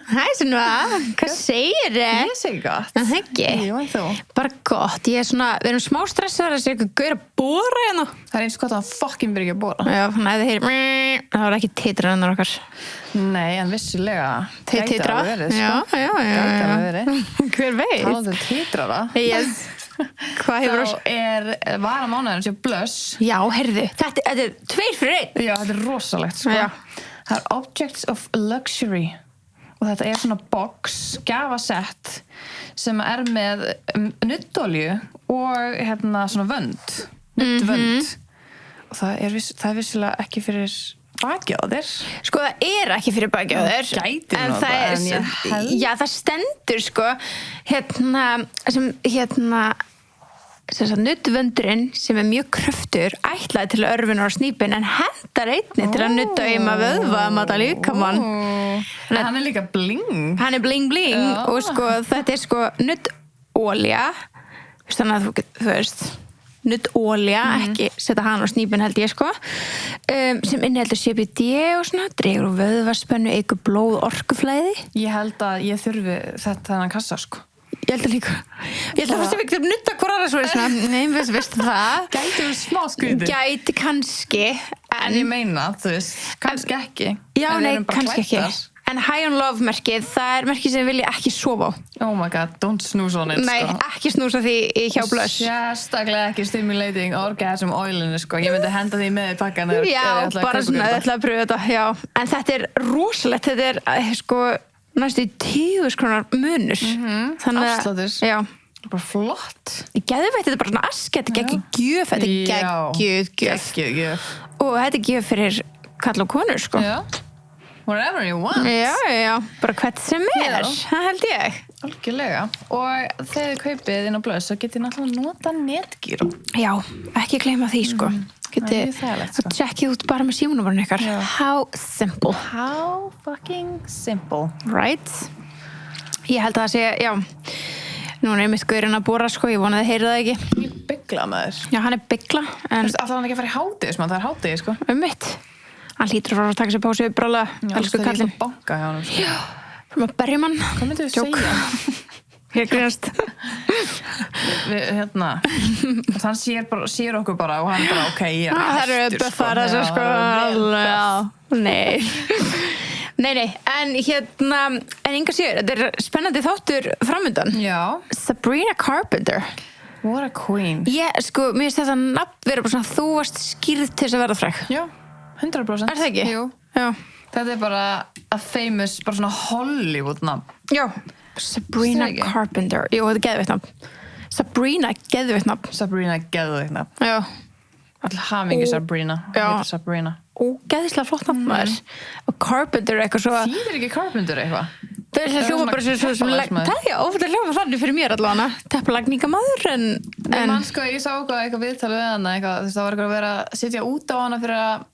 Hæ Sunna, hvað segir þið? Ég segi gott. Það ekki? Jú, en þú? Bara gott, ég við erum smá stressaðar að segja eitthvað gaur að bóra hérna. Það eins gott að hann fucking byrja ekki að bóra. Já, þannig að þið heyrir, það var ekki titrannar okkar. Nei, en vissulega. Þeir titra? Já. Gæti alveg verið. Hver veit? Talandi titrara. Yes. Hvað hefur Þá vara mánuðurinn sem Blush. Já, heyrðu, þetta er 2 fyrir 1. Já, þetta er rosalegt, sko. Já. Það er Objects of Luxury. Og þetta er svona box, gjafasett, sem með nuddolju og svona vönd. Nuddvönd. Og það er vissilega ekki fyrir bakið á þér. Sko, það er ekki fyrir bakið á þér. Gæti en nú það það, en ég held. Já, það stendur, sko, sem nuddvöndurinn sem er mjög kröftur ætlaði til að örfuna á snípin en hendar einnig til að nudda vöðva mata líkamann. En hann er líka bling. Hann er bling bling og sko, þetta er sko nuddolja. Þannig að þú veist nuddolja, ekki setja hann á snípin held ég sko, sem inniheldur CBD og svona, dregur úr vöðvaspennu, eykur blóð orkuflæði. Ég held að ég þurfi þennan kassa sko. Ég held að líka. Ég held að fyrst að við getum nutta hvora aðra svo svona, nei, veistu það. Gæti verið smá skrítið. Gæti kannski, en ég meina, þú veist, kannski ekki. Já, nei, kannski ekki. En High on Love merkið, það er merkið sem vilja ekki sofa á. Oh my god, don't snooze on it, sko. Nei, ekki snúsa því hjá Blush. Sérstaklega ekki stimulating orgasm oilinu, sko. Ég myndi henda því með í pakkan. Já, bara svona, ég ætla að pröfa þetta, já. En þetta er rosalegt, þetta er, sko, næstu 10.000 krónar munur. Afsláttur. Já. Bara flott. Ég geði veit, þetta er bara svona ask, þetta er geggjuð gjöf, þetta er geggjuð gjöf. Og þetta er gjöf fyrir kall og konur, sko. Já. Whatever you want. Já, bara hvert sem er, það held ég. Algjörlega. Og þegar þið kaupið inn á Blush, þá getið náttúrulega nota netgíró. Já, ekki gleyma því, sko. Getið að tjekkið út bara með símanúmerinu ykkar. How simple. How fucking simple. Right? Ég held að það sé, já, núna er mitt gaurinn að bóra, sko, ég vonaði að heyra það ekki. Ég byggla maður. Já, hann er byggla, en... Alltaf hann ekki að fara í hádegi, það er hádegi, sko. Mitt. Hann hlýtur að taka sér pásu brála, elsku kallinn. Já, banka hjá hann, sko. Já, fyrir að berja mann. Hvað myndir þú segja? Ég grínast. Hann sér okkur bara og hann bara, ok, ég Það eru buffar þessu, sko. Já, nei, en enga sér, þetta er spennandi þáttur framundan. Já. Sabrina Carpenter. What a queen. Sko, mér finnst þetta nafn vera bara svona, þú varst skýrð til þess að verða fræg. Já. 100%. Er það ekki? Jú. Já. Þetta er bara a famous, bara svona Hollywood nafn. Já. Sabrina Carpenter. Jú, þetta er geðveikt nafn. Sabrina, geðveikt nafn. Sabrina, geðveikt nafn. Já. All hamingi Sabrina. Já. Sabrina. Ógeðislega flott nafn maður. Og Carpenter er eitthvað svo... Þýðir ekki Carpenter eitthvað? Það er hljóma bara svo sem... Það hljóma þannig fyrir mér allavega. Teppalagningamæður, en... Ég man sko, ég sá eitthvað viðtal við hana, eitthvað, það var eitthvað að vera að sitja út á hana fyrir að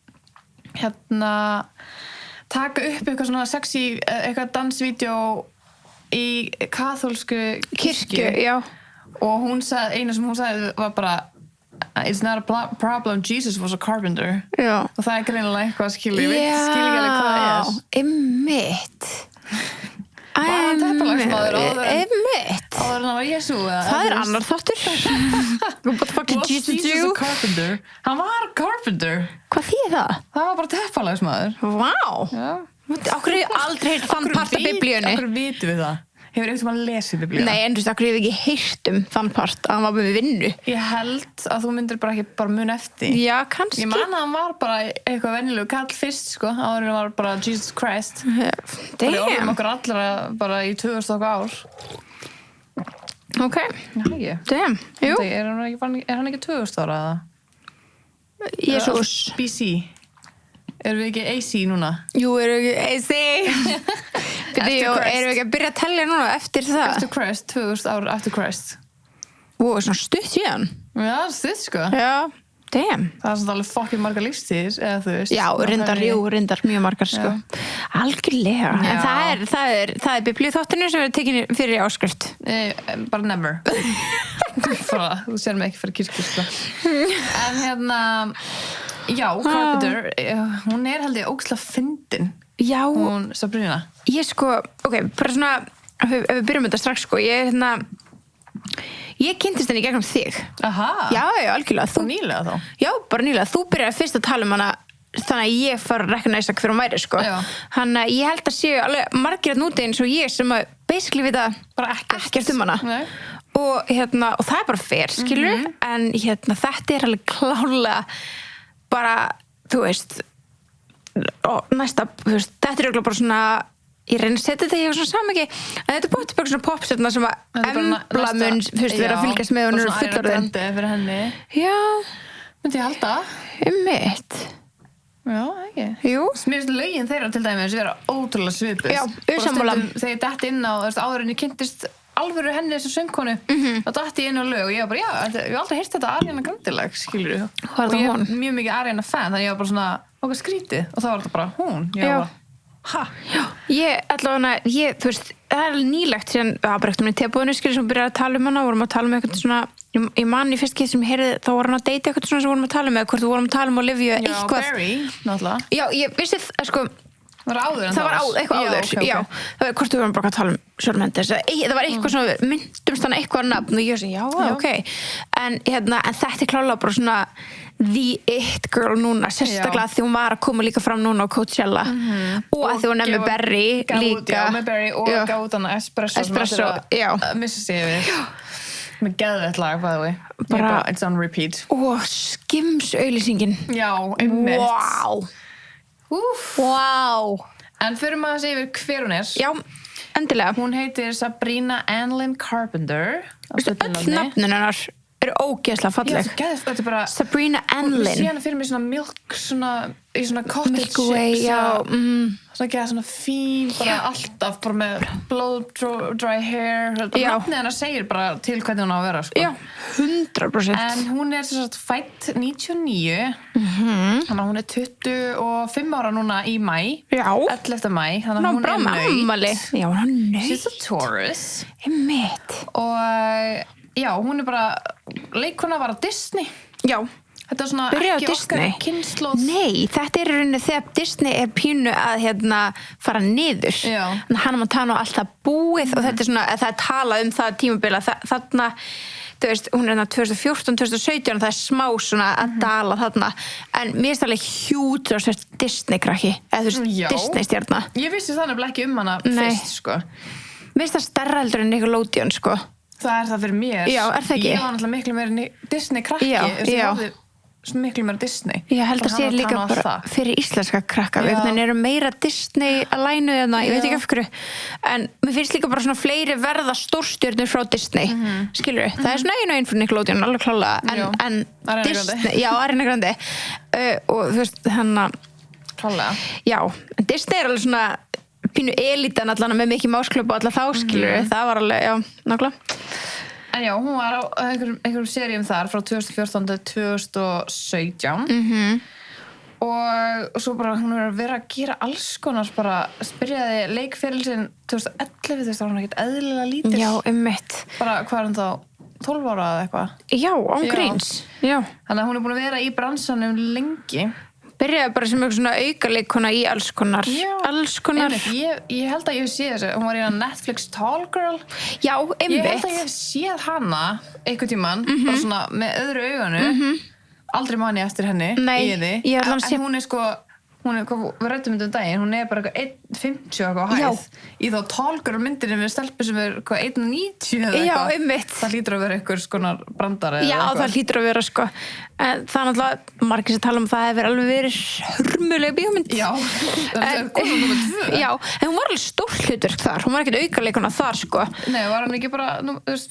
taka upp eitthvað svona sexy, eitthvað dansvídeó í kaþólsku kirkju. Já. Og hún sagði, einu sem hún sagði var bara it's not a problem, Jesus was a carpenter. Já. Og það er greinilega eitthvað skil ekki alveg hvað það er. Einmitt. Var hann teppalagsmaður áður en hann var Jesú? Það er annar þáttur. What the fuck did Jesus do? A carpenter? Hann var carpenter. Hvað þýðir það? Það var bara teppalagsmaður. Vá. Já. Akkur hef ég aldrei heyrt þann part af biblíunni. Akkur vitum við það? Hefur eitthvað að lesa biblíuna? Nei, en þú veist, akkur hef ég ekki heyrt þann part að hann var með vinnu. Ég held að þú myndir bara ekki mun eftir. Já, kannski. Ég man að hann var bara eitthvað venjulegu kall fyrst, sko. Áður en var bara Jesus Christ. Damn. Og orðum okkur allra bara í 2000 ár. Ok. Já, ekki. Damn. Jú. Er hann ekki 2000 ára eða? Jesús. BC. Erum við ekki AC núna? Jú, erum við ekki AC. Erum við ekki að byrja að tellja núna eftir það? After Christ, 2000 ár after Christ. Svona stutt síðan. Já, stutt sko. Já, damn. Það er svona alveg fucking margar lífstíðir, eða þú veist. Já, reyndar mjög margar sko. Algjörlega. Já. En það er biblíuþátturinn sem er tekin fyrir áskrift. Bara never. Þú sér mig ekki fyrir kirkju sko. En já, Carpenter, hún er held ég ógeðslega fyndin. Já. Hún Sabrina. Ég sko, bara svona, ef við byrjum þetta strax sko, ég kynntist henni gegnum þig. Aha. Já, algjörlega. Þú nýlega þá? Já, bara nýlega. Þú byrjar fyrst að tala hana þannig að ég fara að recognize hver hún væri sko. Þannig að ég held að séu alveg margir að núti eins og ég sem að basically vita bara ekkert hana. Nei. Og það er bara fair, skilur, en þetta er alveg klálega bara, þú veist, næsta, þetta er alveg bara svona, ég reyna að setja þetta í eitthvað svona samhengi, en þetta er búið til svona popstjarna sem að embla mun, vera að fylgjast með hún fullorðin. Og svona æra fyrir henni. Já. Myndi ég halda? Mitt. Já, ekki. Jú. Mér finnst lögin þeirra til dæmis vera ótrúlega svipust. Já, sammála. Þegar ég dætt inn á, áður en ég kynntist alvöru henni þessu söngkonu, þá dætti ég inn á lög og ég var bara, ég hef aldrei heyrt þetta Ariana Grande-lag, skilur þú? Hvað er það hún? Og ég er mjög mikið Ariana fan, þannig ég var bara svona, okkar skrítið, og þá var þetta bara hún. Ég var bara, Já, þú veist, það er nýlegt síðan, það var bara eftir minni tebúinu, skilur, sem byrjaði að tala hana, vorum að tala eitthvað svona, ég man í fyrst keitt sem ég heyrði, þá voru hann að deyta eitthvað svona sem vorum að tala hvort þú vorum að tala Olivia eitthvað. Já, Barry, náttúrulega. Já, ég vissi, sko, það var áður en það var eitthvað áður, okay. Já. Það var hvort við vorum bara að tala Shawn Mendes, það var eitthvað svona, myndumst hann eitthvað nafn og ég sé, já, ok. En þetta er klálega bara svona the it girl núna, sérstaklega því hún var að koma líka fram núna á Coachella og að því hún er með Barry líka. Já, með Barry og gáð hana Espresso sem missa sig yfir. Með geðveitt lag, by the way. Bara, it's on repeat. Og Skims-auglýsingin. Já, einmitt. Wow. Wow. En fyrir maður að segja yfir hver hún er. Já, endilega. Hún heitir Sabrina Anlin Carpenter. Öll nafnin hennar eru ógeðslega falleg. Þetta er bara Sabrina Anlin. Hún sé hana fyrir mig svona milk, í svona cottage Milky Way, chips. Já. Svona geða svona fín, bara alltaf, bara með blow dry hair. Nafnið hennar segir bara til hvernig hún á að vera, sko. Já, 100%. En hún er sem sagt fædd 99. Þannig að hún er 25 ára núna í mæ. Já. 11. mæ. Þannig að hún er naut. Já, hún er naut. She's a Taurus. Einmitt. Og já, hún er bara, leikona var á Disney. Já. Þetta er svona Byrjaði ekki á Disney. Okkar kynslóð. Nei, þetta er í rauninni þegar Disney er pínu að fara niður. Já. Hannah Montana og alltaf búið og þetta er svona, það er talað um það tímabila, þarna, þú veist, hún er 2014, 2017 og það er smá svona að dala þarna, en mér finnst alveg hjút að sért Disney-krakki, eða þú veist, Disney-stjarna. Ég vissi þannig ekki hana fyrst, sko. Mér finnst það stærra heldur en Nickelodeon, sko. Það er það fyrir mér. Já, er það ekki? Ég var náttúrulega miklu meira Disney-krakki. Já. Miklu meira Disney. Ég held að sé líka bara fyrir íslenska krakka. Við erum meira Disney að lænu þarna, ég veit ekki af hverju. En mér finnst líka bara svona fleiri verða stórstjörnur frá Disney. Skilurðu? Það er svona einu fyrir Nickelodeon, alveg klálega. En Disney, já, Ariana Grande. Og þú veist, klálega. Já, en Disney er alveg svona pínu elitan allan með Mickey Mouse Club og alla þá, skilurðu. Það var alveg, já, nákvæmlega. En já, hún var á einhverjum seríum þar frá 2014 til 2017 og svo bara hún er verið að gera alls konar bara byrjaði leikferilsinn 2011, þú veist, var hún ekkert eðlilega lítil. Já, einmitt. Bara hvað er hún þá, 12 ára eða eitthvað? Já, án gríns. Já. Þannig að hún er búin að vera í bransanum lengi. Byrjaði bara sem eitthvað svona aukaleikona í alls konar. Já, alls konar. Ég held að ég hef séð þessu. Hún var í Netflix Tall Girl. Já, einmitt. Ég held að ég hef séð hana einhvern tímann, bara svona með öðru auganu. Aldrei man ég eftir henni. Nei, í því. En hún er sko, við rættum um daginn, hún er bara 1,50 eitthvað hæð. Í þá Tall Girl myndinni með stelpu sem er 1,90 eða eitthvað. Já, einmitt. Það hlýtur að vera einhver skonar brandari eða eitthvað. Já, það hlýtur að vera, sko. En það er náttúrulega, margir sem tala það hefur alveg verið hörmuleg bíómynd. Já, það er konum nummer 2. Já, en hún var alveg stórt hlutverk þar. Hún var ekkert aukaleikona þar, sko. Nei, var hann ekki bara,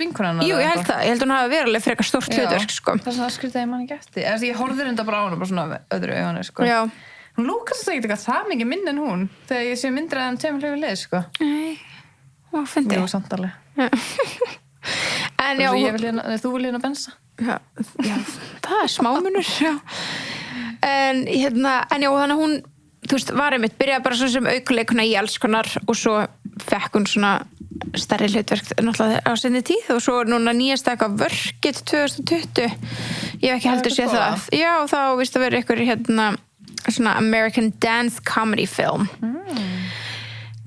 vinkona hennar? Jú, ég held það. Ég held hún hafi verið alveg frekar stórt hlutverk, sko. Það er svona skrítið að ég man ekki eftir. Ég horfði reynda bara á hana, bara svona með öðru auganu, sko. Já. Hún lúkast það ekki það mikið minn en hún þegar ég sé myndra þeim 2 hljóðu leið, sko. Nei, hún fyndi. Jú, samt alveg. En já, þú vil hérna bensa. Já, það er smámunur, já. En já, þannig að hún, þú veist, var einmitt, byrjaði bara svona sem aukaleikuna í alls konar og svo fekk hún svona stærri hlutverk náttúrulega á sinni tíð og svo núna nýjasta eitthvað Work It 2020. Ég hef ekki heldur séð það. Já, þá víst að vera ykkur svona American dance comedy film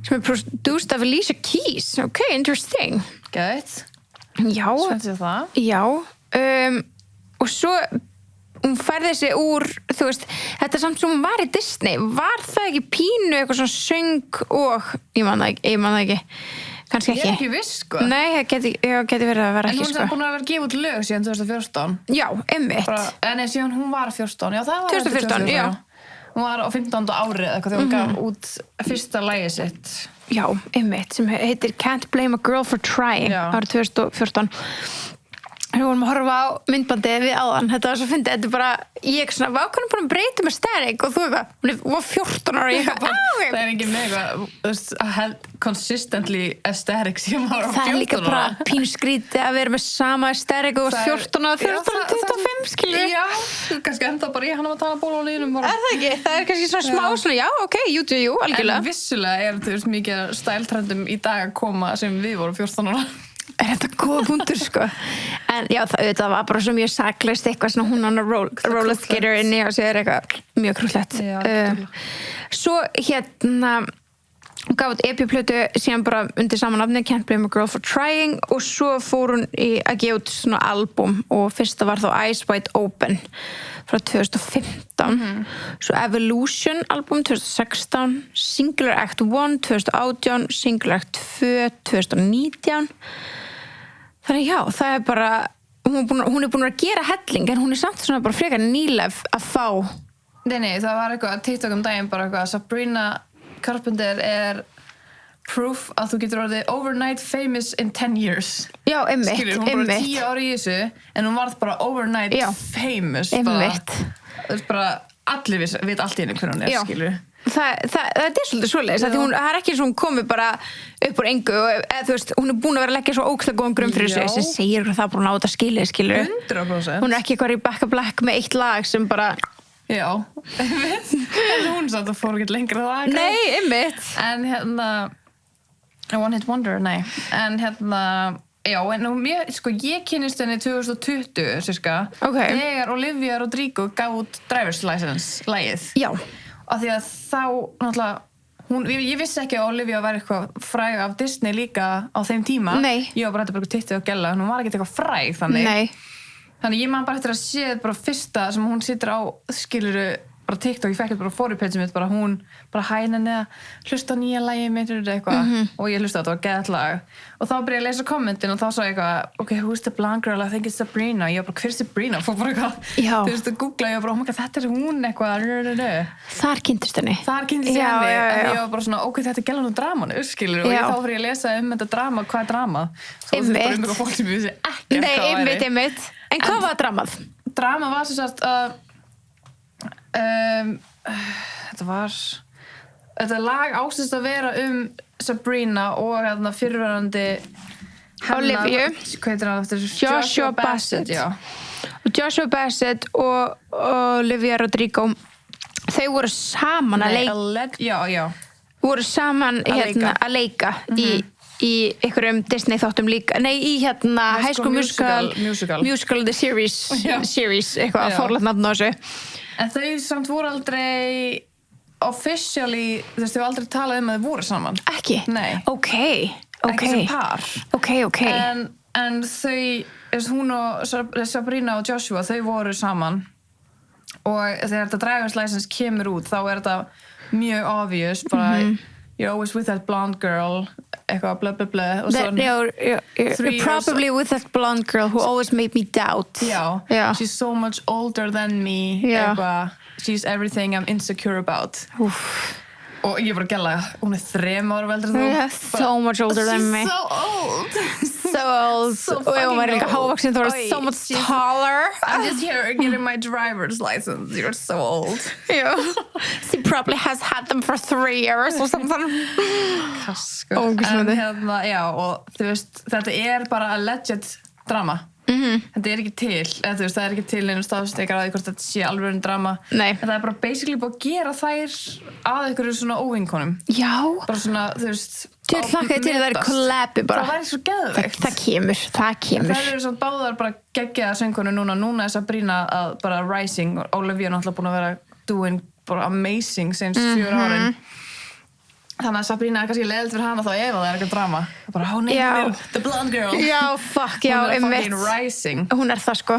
sem produced af Alicia Keys. Ok, interesting. Gæt. Já. Spenntið það. Já. Og svo hún færði sig úr, þú veist, þetta samt sem hún var í Disney, var það ekki pínu eitthvað svona söng og ég man það ekki. Kannski ekki. Ég ekki viss, sko. Nei, það geti verið að vera ekki, sko. En hún er búin að vera gefið út lög síðan 2014. Já, einmitt. Nei, síðan hún var 14. Já, það var 2014, já. Hún var á 15. ári eða eitthvað þegar hún gaf út fyrsta lagið sitt. Já, einmitt, sem heitir Can't Blame a Girl for Trying árið 2014. Við vorum að horfa á myndbandið við áðan, þetta var svo fyndið, þetta er bara, ég svona, vákanum búin að breyta með Aesthetic og þú eitthvað, hún var 14 ára og ég eitthvað, Það er engin með eitthvað, consistently Aesthetic sem var á 14 ára. Það er líka bara pínu skrítið að vera með sama Aesthetic og 14 ára, 14 og 25, skilur. Já, kannski enda bara hann að tala ból á línum. Er það ekki? Það er kannski svona smá svona, já, ok, jú, algjörlega. En vissulega þú veist, mikið stæltrendum í dag að koma sem við vorum 14 ára. Er þetta góða punktur, sko? En já, það var bara svo mjög saklaust eitthvað svona hún hann að roller skater inni og sér eitthvað mjög krúllett. Svo hún gaf út EP-plötu síðan bara undir saman nafni Can't Blame a Girl for Trying og svo fór hún að gefa út svona album og fyrsta var þá Eyes Wide Open frá 2015 svo Evolution album 2016 Singular Act 1 2018 Singular Act 2 2019 þannig já, það er bara hún er búin að gera helling en hún er samt svona bara frekar nýlef að fá Nei, það var eitthvað TikTok daginn bara eitthvað Sabrina Carpenter er proof að þú getur orðið overnight famous in 10 years. Já, einmitt. Skilur, hún bara 10 ári í þessu en hún varð bara overnight famous. Einmitt. Það er bara allir veit allt í henni hver hún er, skilur. Það er svolítið svoleiðis að hún er ekki eins og hún komi bara upp úr engu eða þú veist, hún er búin að vera að leggja svo ógeðslega góðan grunn fyrir þessu sem segir hvað það búin að láta skilur. 100%. Hún er ekki eitthvað í Back of Black með eitt lag sem bara Já, en hún satt að fór ekki lengra það. Nei, einmitt. En One Hit Wonder, nei. En já, en ég kynnist henni 2020, cirka. Okay. Þegar Olivia Rodrigo gaf út Driver's License, lagið. Já. Af því að þá, náttúrulega, ég vissi ekki að Olivia var eitthvað fræg af Disney líka á þeim tíma. Nei. Ég var bara þetta bara tittið og gella, hún var ekki eitthvað fræg þannig. Nei. Þannig ég man bara eftir að sé bara fyrsta sem hún situr á, skiluru, bara TikTok, ég fekk bara fórupeitsi mitt, bara hún, bara hæna hlusta á nýja lagi mitt eitthvað og ég hlusta á þetta var geðað lag og þá byrja ég að lesa kommentin og þá sá ég eitthvað, ok, who's the blonde girl, I think it's Sabrina, ég var bara, hver er Sabrina? Fór bara eitthvað, þú veist, að googla, ég var bara, oh my god, þetta er hún eitthvað, Þar kynntist henni. henni, en ég var bara svona, ok, þetta er gælan úr dramanu, skilur, og þá fyrir ég að lesa þetta drama, hvað er drama? Svo þetta bara eitthvað fólk sem ég vissi ekkert hvað væri. Einmitt. En hvað var dramað? Drama var sem sagt þetta lag ásist að vera Sabrina og fyrirverandi Olivia hvað heitir hann eftir? Joshua Bassett já. Og Joshua Bassett og Olivia Rodrigo þau voru saman að leika voru saman að leika í einhverjum Disney þáttum líka í High School Musical The Series eitthvað forlætt nafn á þessu en þau samt voru aldrei officially þau aldrei talað að þau voru saman ekki? Nei ekki sem par ok en þau hún og Sabrina og Joshua þau voru saman og þegar þetta Driver's License kemur út þá er þetta mjög obvious bara you're always with that blonde girl eitthvað blah blah blah you're probably with that blonde girl who always made me doubt já. She's so much older than me eitthvað she's everything I'm insecure about og ég bara gæla hún er 3 ára eldri en þú so much older than me she's so old og hún var líka hávaksin þú var so much taller I'm just here getting my driver's license you're so old she probably has had them for 3 years or something Kasku en já og þú veist þetta er bara alleged drama þetta er ekki til þú veist það er ekki til einu staðstekar að hvort þetta sé alveg drama en það er bara basically búið að gera þær að einhverju svona óvinkonum bara svona þú veist til hlakkaði til þær kollabi bara það væri svo geðveikt það kemur það eru svona báðar bara geggjaða söngkonu núna er Sabrina að bara rising og Olivia er náttúrulega búin að vera doing bara amazing since 4 árin. Þannig að Sabrina kannski leiðilt fyrir hana þá ef það eitthvað drama. Bara, nei, the blonde girl. Já, fuck, já, hún fucking rising. Hún það, sko.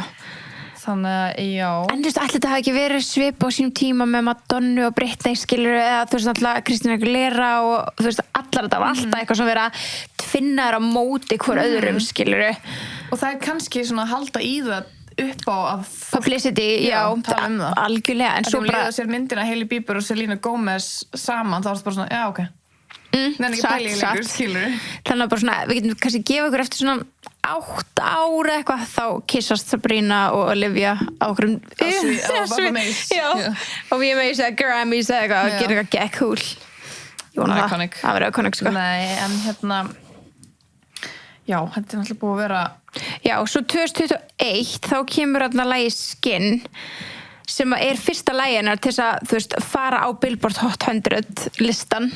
Þannig að, já. En þú veist, allir þetta hafi ekki verið svip á sínum tíma með Madonnu og Britney, skilur, eða þú veist, alltaf Kristína Aguilera og þú veist, allar þetta var alltaf eitthvað sem verið að finna þér á móti hver öðrum, skilur. Og það kannski svona að halda í það upp á að publicity, já, tala það. Algjörlega, en svo bara... Að sér myndina Hailey Bieber og Selena Gomez saman, þá er það bara svona, já, ok. Satt. Þannig að bara svona, við getum kannski gefa ykkur eftir svona 8 ára eitthvað, þá kissast Sabrina og Olivia á okkur og við meðis eða Grammys eða eitthvað og gera eitthvað gekk cool. Ég vona það verður iconic, sko. Nei, en hérna já, þetta er náttúrulega búið að vera já, svo 2021 þá kemur þarna lagið Skin sem er fyrsta lagið til þess að, þú veist, fara á Billboard Hot 100 listan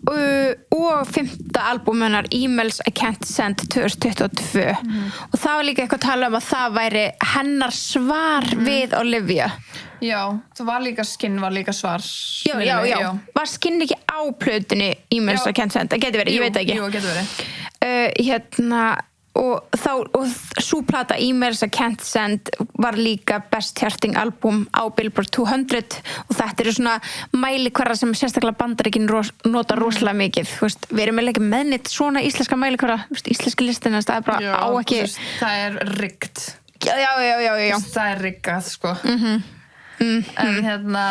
og 5. albúm hennar Emails I Can't Send 2022 og það var líka eitthvað að tala að það væri hennar svar við Olivia. Já, það var líka Skin var líka svar. Já. Var Skin ekki á plötunni Emails I Can't Send? Það geti verið, ég veit ekki. Jú, geti verið. Og svo plata Emails I Can't Send var líka best charting album á Billboard 200 og þetta eru svona mælikvarða sem sérstaklega Bandaríkin nota rosalega mikið, þú veist, við erum ekki meðnitt svona íslenska mælikvarða, þú veist, íslenski listin það er bara á ekki það er riggt. Já. Það er riggað, sko. En hérna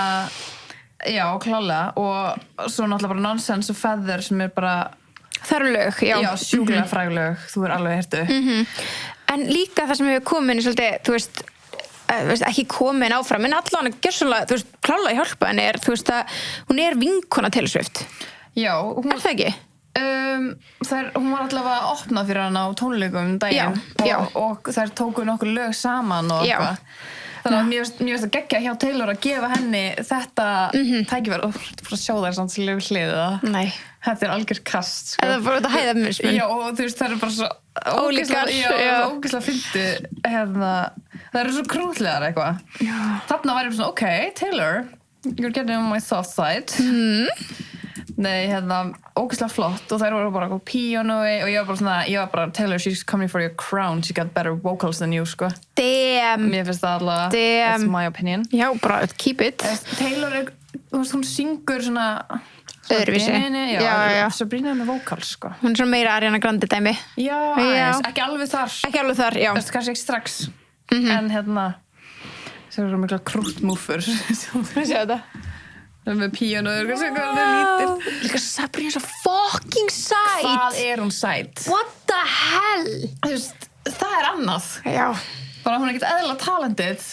já, klálega og svo náttúrulega bara Nonsense og Feather sem er bara það eru lög, já. Já, sjúklega fræg lög, þú er alveg hirtu. En líka það sem hefur komin í svolítið, þú veist, ekki komin áfram, en allan gjörsamlega, þú veist, klálega hjálpa henni er, þú veist, að hún er vinkona Taylor Swift. Já. Er það ekki? Hún var allavega að opna fyrir hann á tónleikum daginn og þær tóku nokkur lög saman og eitthvað. Þannig að mér finnst að geggja hjá Taylor að gefa henni þetta tækifæri og þú fyrir að sjá þær samt sem hliðið það. Nei. Þetta er algjör kast, sko. Það er bara þetta hæðarmismun. Já, og þú veist, það er bara svo ólíkar. Já, ógeðslega fyndi, það eru svo krútlegar eitthvað. Já. Þarna var ég svona, ok, Taylor, you're getting on my soft side. Nei, ógeðslega flott og þær voru bara á píanói og ég var bara Taylor, she's coming for your crown, she got better vocals than you, sko. Damn. Mér finnst það allavega, that's my opinion. Já, bara keep it. Taylor er, þú veist, hún syngur svona öðruvísi. Já. Sabrina með vocals, sko. Hún er svona meira Ariana Grande dæmi. Já, ekki alveg þar. Ekki alveg þar, já. Kannski ekki strax. En það eru mikla krútmúfur. Sjá þetta. Með píanóður, lítil. Líka Sabrina er svo fucking sæt. Hvað er hún sæt? What the hell? Þú veist, það er annað. Já. Bara hún er ekkert eðlilega talented.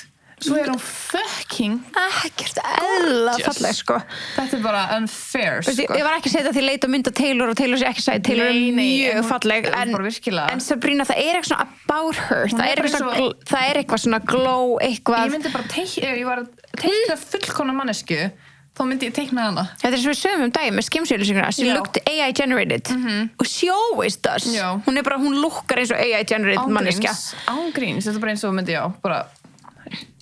Svo er hún fucking ekkert eðlilega falleg, sko. Þetta er bara unfair, sko. Ég var ekki að segja það því að leita mynd á Taylor og Taylor sé ekki sæt. Taylor er mjög falleg. En Sabrina, það er eitthvað svona about her. Það er eitthvað svona glow, eitthvað. Ég myndi bara ég var að teikna fullkomna mannesku. Þá myndi ég teikna hana. Þetta er sem við sögum daginn með skimsauglýsinguna. She looked AI generated. Og she always does. Já. Hún lukkar eins og AI generated manneskja. Ángríns. Þetta er bara eins og myndi bara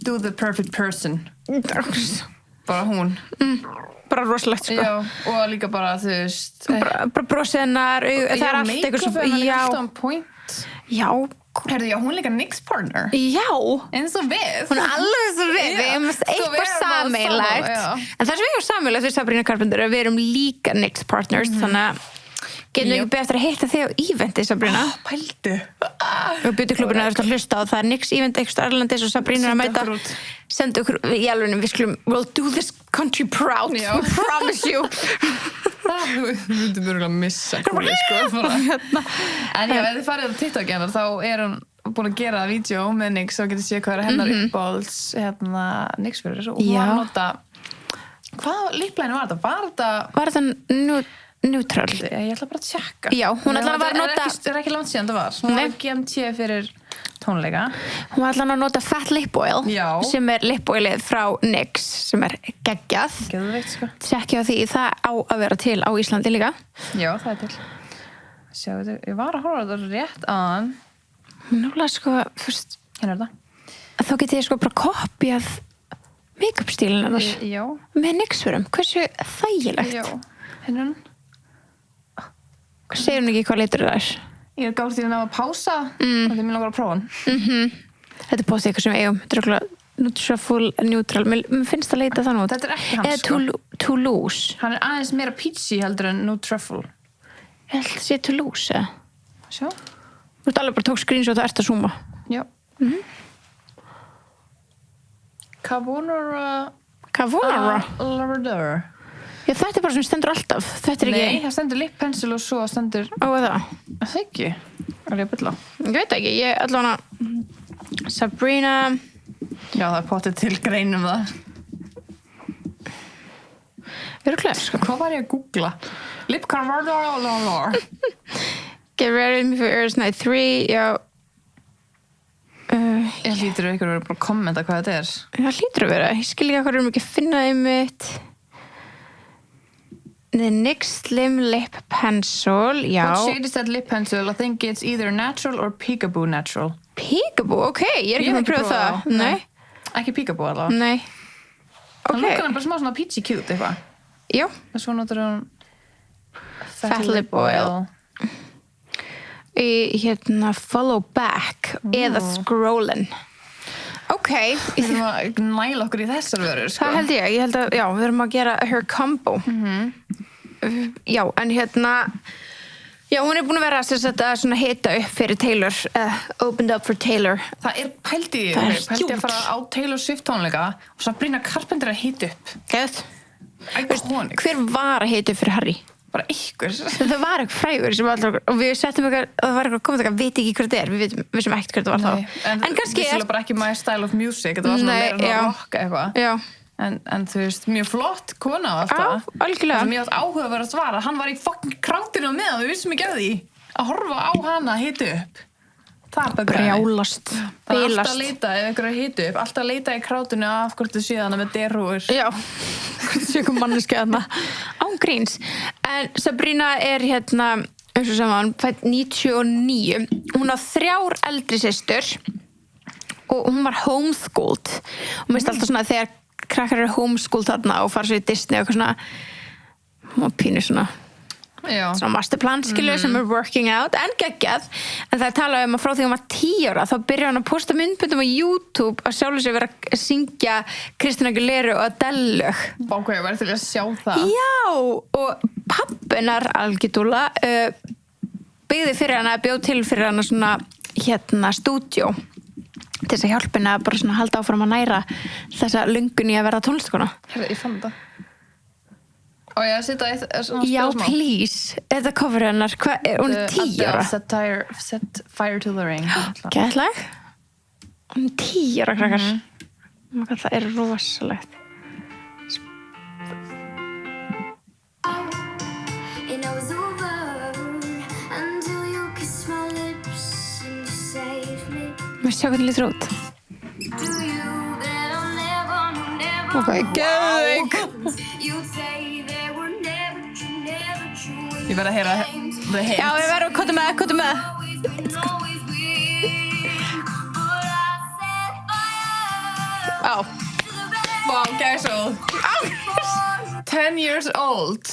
do the perfect person. Bara hún. Bara rosalegt, sko. Já, og líka bara, þú veist. Bara brosið hennar, það er allt eitthvað svo. Já, make-up er alltaf on point. Já. Herðu, já, hún er líka Nick's partner. Já. Eins og við. Hún er alveg eins og við. Við erum eitthvað sameiginlegt. En það sem við erum sameiginlegt við Sabrina Carpenter við erum líka Nick's partners, þannig að getum við ekki beðið eftir að hitta þig á eventi, Sabrina. Pældu. Og beautyklúbburinn er að hlusta og það er Nick's event eitthvað erlendis og Sabrina er að mæta. Sendu okkur í alveg, við skulum, we'll do this country proud. We promise you. Þú myndum mjög að missa kúli, sko. En já, ef þið farið á TikTok hennar, þá er hún búin að gera vídeo með Nix og getur séð hvað er hennar uppáhalds Nix fyrir þessu. Og hún var að nota, hvað líklæðinu var þetta? Var þetta neutral? Ég ætla bara að tjekka. Já, hún ætla að nota. Það er ekki langt síðan það var. Hún var GMT fyrir tónleika. Hún ætla að nota Fat Lip Oil, sem er lip oilið frá NYX, sem er geggjað. Geðveikt, sko. Tjekkja á því, það á að vera til á Íslandi líka. Já, það er til. Sjá, ég var að horfa þetta rétt án. Núlega, sko, fyrst. Hérna er það. Þá getið ég sko bara kopjað make-up stílinn hennar Já. með nixfurum, hversu þægilegt Já. Hennan. segir hún ekki hvað litur það er Ég gátt í að ná að pása og því mér langar að prófa hann. þetta er postið eitthvað sem við eigum þetta er okkur Nutrafol neutral mér finnst það leita þannig út Þetta er ekki hann, eða sko. Toulouse Hann er aðeins meira peachy heldur en Nutrafol. ég held að sé Toulouse eða Sjá. þú ert alveg bara tók screenshot og ert að zooma Já. Carbonara Lavender. já þetta er bara sem stendur alltaf þetta er Nei, ekki það stendur lip pencil og svo stendur... á það Það ekki. Er ég að bylla? ég veit ekki ég allavega Sabrina Já, það er potið til greinum það. örugglega sko Hvað var ég að googla? Lip Carbonara Lavender. get ready for Earth Night 3 já Ég hlýtur ykkur að vera bara að kommenta hvað þetta er. það hlýtur að vera ég skil ekki að hvað erum ekki að finna einmitt The NYX Slim Lip Pencil já What shade is that lip pencil? I think it's either natural or peekaboo natural. Peekaboo, ok, ég er ekki Ég hef með að ekki pröfa prófað það það. nei, Ekki peekaboo allavega. nei Það ok, lukkar hann bara smá svona peachy cute eitthvað. já Og svo notar hann Fat lip oil. í hérna follow back eða scrollin ok, Við þurfum að næla okkur í þessar vörur, sko. það held ég held að, já, við erum að gera her combo já, en hérna já, hún er búin að vera sem sagt að svona hita upp fyrir Taylor opened up for Taylor Það er pældi Það er pældi huge. að fara á Taylor Swift tónleika og Sabrina Carpenter að hita upp. Geðt. Iconic. hver var að hita upp fyrir Harry? Bara ykkur. það var eitthvað frægur sem allir, og við settum eitthvað, það var eitthvað komið eitthvað, veit ekki hvað þetta er, við vissum ekkert hvað þetta var þá en kannski Vissulega bara ekki my style of music, þetta var svona Nei, meira já. rock eitthvað. já, En þú veist, mjög flott kona og allt Já, það. algjörlega. Það sem ég átt áhuga að vera að svara, hann var í fucking krátinu á meðan, við vissum ekki að því. Að horfa á hana að hita upp. Það er bara brjálast Það er alltaf að bilast leita, ef ykkur er að hita upp, alltaf að leita í krátinu af hvort þið séð hana með derhúur. já, hvernig sé ekki manneski að maður án gríns en Sabrina er hérna eins og saman, fætt 99 hún á 3 eldri systur og hún var homeschooled og mér finnst alltaf svona þegar krakkar eru homeschooled þarna og fara svo í Disney og eitthvað svona hún var pínu svona masterplan skilur sem er working out en geggjað, en það er talað um að frá því hún var 10 ára þá byrja hann að posta myndböndum á YouTube að sjálfur sér vera að syngja Kristínu Aguilera og Adele lög. Bákvæði, ég væri til að sjá það. Já, og pappinar Algidúla byggði fyrir hana, bjóð til fyrir hana svona hérna stúdíó til þess að hjálpa henni að bara svona halda áfram að næra þessa löngun í að verða tónlistakona. Herra, ég fann þetta. Og ég að sitja svona Já, spila smá. please, þetta cover hennar, hvað er, hún er 10 ára. Set fire to the ring. Gæðlag? Hún er 10 ára krakkar. Það er rosalegt. It was over until you kissed my lips and you saved me. Mér sjá hvernig lítur út. To you that I'll never Ok, geðveik. You'd say they were never true. Ég verð að heyra the hit. Já, við verðum, kottum með. Always win. But I set fire Á. to the red. Vá, gæsóð. 10 years old.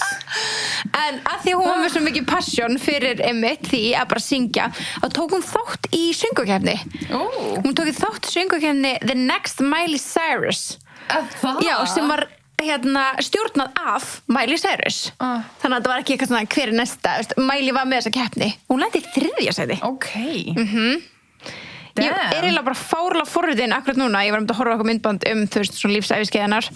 En að því hún var með svo mikið passion fyrir einmitt því að bara syngja og tók hún þátt í söngvakeppni. Hún tók í þátt söngvakeppni The Next Miley Cyrus. Það? Já, sem var hérna stjórnað af Miley Cyrus. Þannig að þetta var ekki eitthvað svona hver er næsta. Veist, Miley var með þessa keppni. Hún lenti í 3. sæti. Ok. Ég er eiginlega bara fárlega forvitin akkurat núna, ég var að horfa okkur myndband þú veist, svona lífsæfiskeiðanar.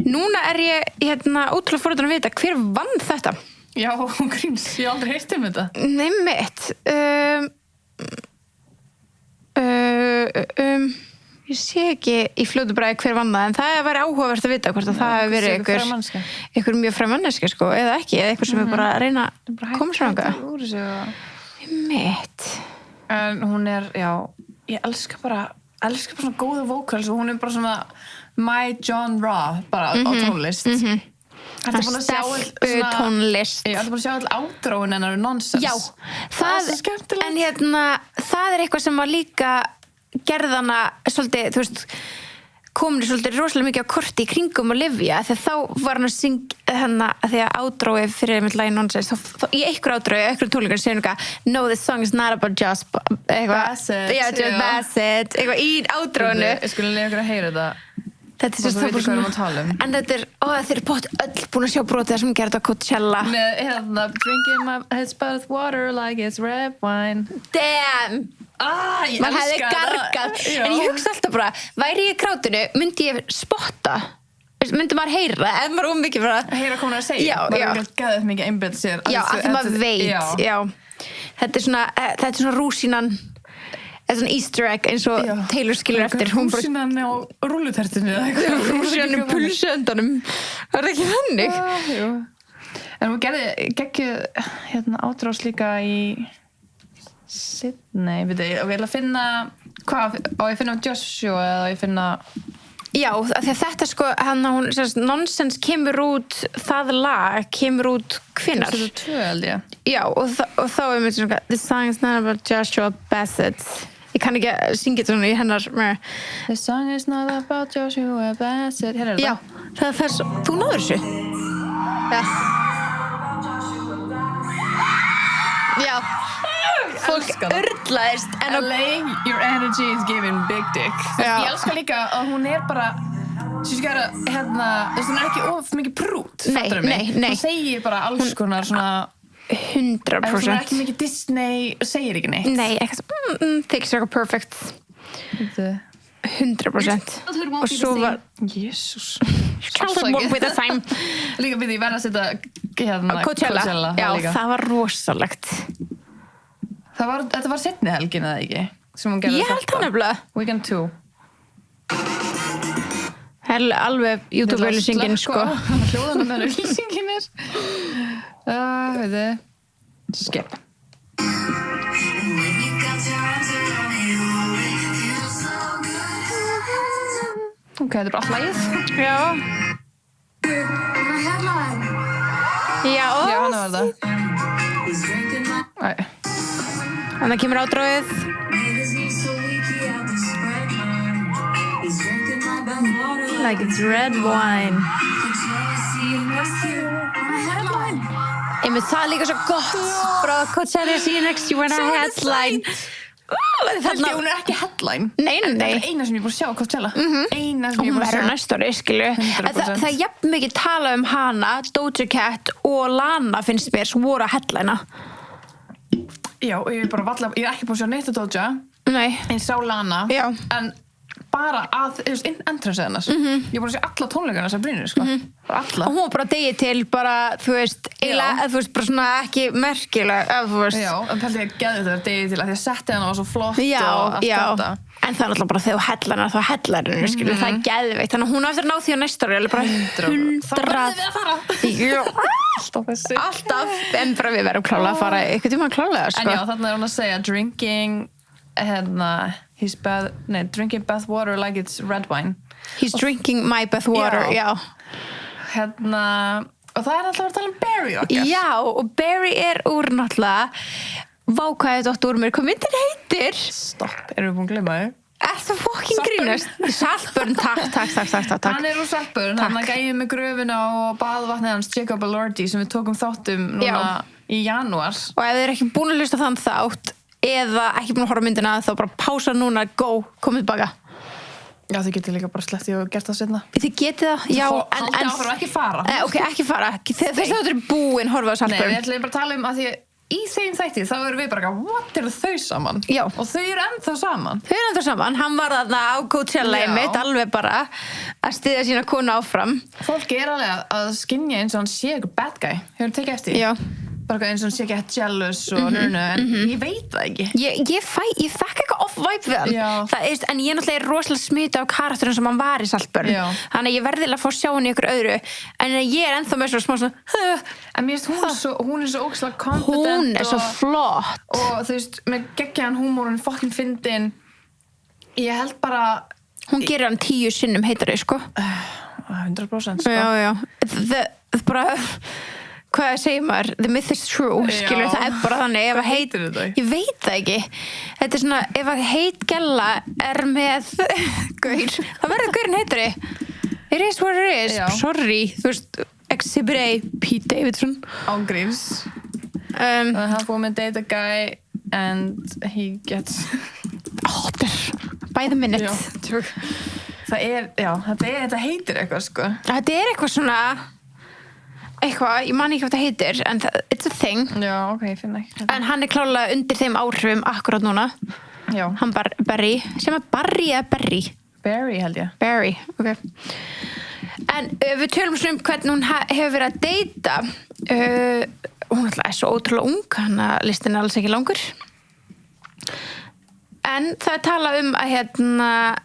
Núna er ég hérna ótrúlega forvitin að vita hver vann þetta. Já, gríms, ég hef aldrei heyrt þetta. Nei mitt. Ég sé ekki í fljótu bræði hver vann það, en það væri áhugavert að vita hvort að það hefur verið einhver mjög fræmanneski sko, eða ekki, eða eitthvað sem er bara að reyna að koma svo ánga. Mitt. En hún er, já, ég elska bara svona góða vocals og hún er bara svona my John Raw bara á tónlist. Stelpu tónlist. Ég ætla bara að sjá all átróin hennar nonsens. Já, það er svo skemmtilegt. En hérna, það er eitthvað sem var líka gerðana svolítið, þú veist, komin svolítið rosalega mikið á korti í kringum Olivia þegar þá var hann að syngja hennar að því að ádróið fyrir með lagi Nonsense þá í einhver ádróið, einhver tónleikar segir hann eitthvað no, this song is not about just Bassett, just Bassett eitthvað í ádróinu Ég skulle lega ykkur að heyra þetta þetta er og þú veitir hvað við að tala um en þetta er, þeir eru bótt öll búin að sjá brotið það sem gerði á Coachella með hérna drinking my head's bath water like it's red wine damn ég maður hefði elska gargað það. en ég hugsa alltaf bara, væri ég í krátinu myndi ég spotta myndi maður heyra, ef maður mikið bara heyra hvað hún er að segja Já. maður er gæðið mikið einbeitt sér já, af því maður veit já. Þetta er svona rúsínan eða svona easter egg eins og Taylor skilur eftir rúsinan á rúllutertinu rúsínan í pulsöndanum það er ekki þannig en hún gerði geggjuð hérna ádrás líka í Sydney, veit ég, og ég ætla að finna hvað, og ég finna Joshua eða ég finna já, af því að þetta sko hún, Nonsense kemur út það lag, kemur út hvenær 2002 held ég já, og þá er mér svona the song is not about Joshua Bassett ég kann ekki að syngja þetta svona í hennar the song is not about Joshua Bassett hérna er já, það er svo, þú náður þessu já fólk urlaðist en LA, your energy is giving big dick ég elska líka að hún er bara she's gotta, hérna, hún er ekki of mikið prút fattarðu mig? Nei. Hún segir bara alls konar svona 100% hún er ekki mikið Disney og segir ekki neitt nei, eitthvað þykir sér perfect 100% og svo var Jésús childhood won't be the same líka við því verða að setja hérna Coachella, já, líka. það var rosalegt þetta var seinni helgin eða ekki sem hún gerði ég held það nefnilega Weekend 2 alveg YouTube-auðlýsingin sko hljóðan með auðlýsingin er veit þið skip ok, þetta er bara allt lagið já já, hann var það þannig kemur ádróið like it's red wine einmitt það er líka svo gott frá Coachella see you next year when I headline hún er ekki headline nei þetta er eina sem ég búið að sjá á Coachella eina sem ég hún búið að verður sjá næsta ári, skilu 100%. það er jafn mikið talað um hana Doja Cat og Lana finnst mér sem voru að headlina já, ég er ekki búið að sjá neitt að Doja nei, en sá Lana já en bara að entrance hennar ég er búin að sé alla tónleikana sem brýnir sko. bara alla og hún var bara degi til bara, þú veist, eiginlega, þú veist, bara svona ekki merkilega, þú veist já, en pælti ég að geði þetta degi til að því að setti hennar var svo flott já, og allt já. þetta En það er alltaf bara þegar þú hellar hana, þá hellar henni, skilur, það er geðveikt. Þannig að hún á eftir að ná því á næsta ári, alveg bara 100. Þá verðum við að fara. Já, Alltaf þessi. alltaf, en bara við verðum klálega að fara eitthvað tíma klálega, sko. En já, þarna er hún að segja drinking, drinking bath water like it's red wine. He's drinking my bath water, já. Og það er alltaf að tala um Barry okkar. Já, og Barry er úr náttúrulega, vákvæðið dótt úr mér, hvað myndin heitir? Stopp, erum við búin að glemma þau? Ertu fucking grínast? Saltburn, takk. Hann er úr Saltburn, hann að gæði með gröfina og baðvatnið hans Jacob Elordi sem við tókum þáttum núna í janúar. Og ef þið er ekki búin að hlusta þann þátt eða ekki búin að horfa á myndina þá bara pása núna, go, komið tilbaka. Já, þið getið líka bara sleppti og gert það setna. Þið getið það, já. Haldið áfram, ekki fara. Ok, ekki fara. Þess að þetta er búin, horfa á Saltburn. Nei, við ætlum bara að tala um að því í þeim þætti þá erum við bara what eru þau saman? Já. Og þau eru ennþá saman. Þau eru ennþá saman, hann var þarna á Coachella einmitt, alveg bara að styðja sína konu áfram. Fólk er alveg að skynja eins og hann sé eitthvað bad guy. Hefur tekið eftir? Já. Bara eins og hann sé ekki eitthvað jealous og en ég veit það ekki. Ég fekk eitthvað off-vibe við hann. Já. En ég náttúrulega er rosalega smita á karakterinn sem hann var í Saltburn. Já. Þannig að ég verðilega að fá að sjá hann í ykkur öðru. En ég er ennþá með smá svona En mér finnst hún er svo ógeðslega confident. Hún er svo flott. Og þú veist, með geggjaðan húmórinn, fucking fyndin. Ég held bara Hún gerir hann 10 sinnum heitari, sko. 100% sko. Já. Það bara hvað segir maður, the myth is true, skilur, Já. það bara þannig, ef Hvað að heitir þetta? ég veit það ekki, þetta svona, ef að heit gælla með gaur, það verður gaurinn heitari, it is what it is, Já. sorry, þú veist, Exhibit A, Pete Davidson, Ángríms. Hann búið með date a guy and he gets... þetta by the minute, Já. Þetta heitir eitthvað, sko. þetta eitthvað svona, eitthvað, ég man ekki hvað það heitir, en it's a thing, Já, ok, ég finn ekki. en hann klálega undir þeim áhrifum akkurat núna, Já. hann Barry, sem Barry eða Berry? Barry, held ég. Barry, ok. En við tölum svona hvernig hún hefur verið að deyta. Hún er svo ótrúlega ung, hann að listin alls ekki langur. En það talað að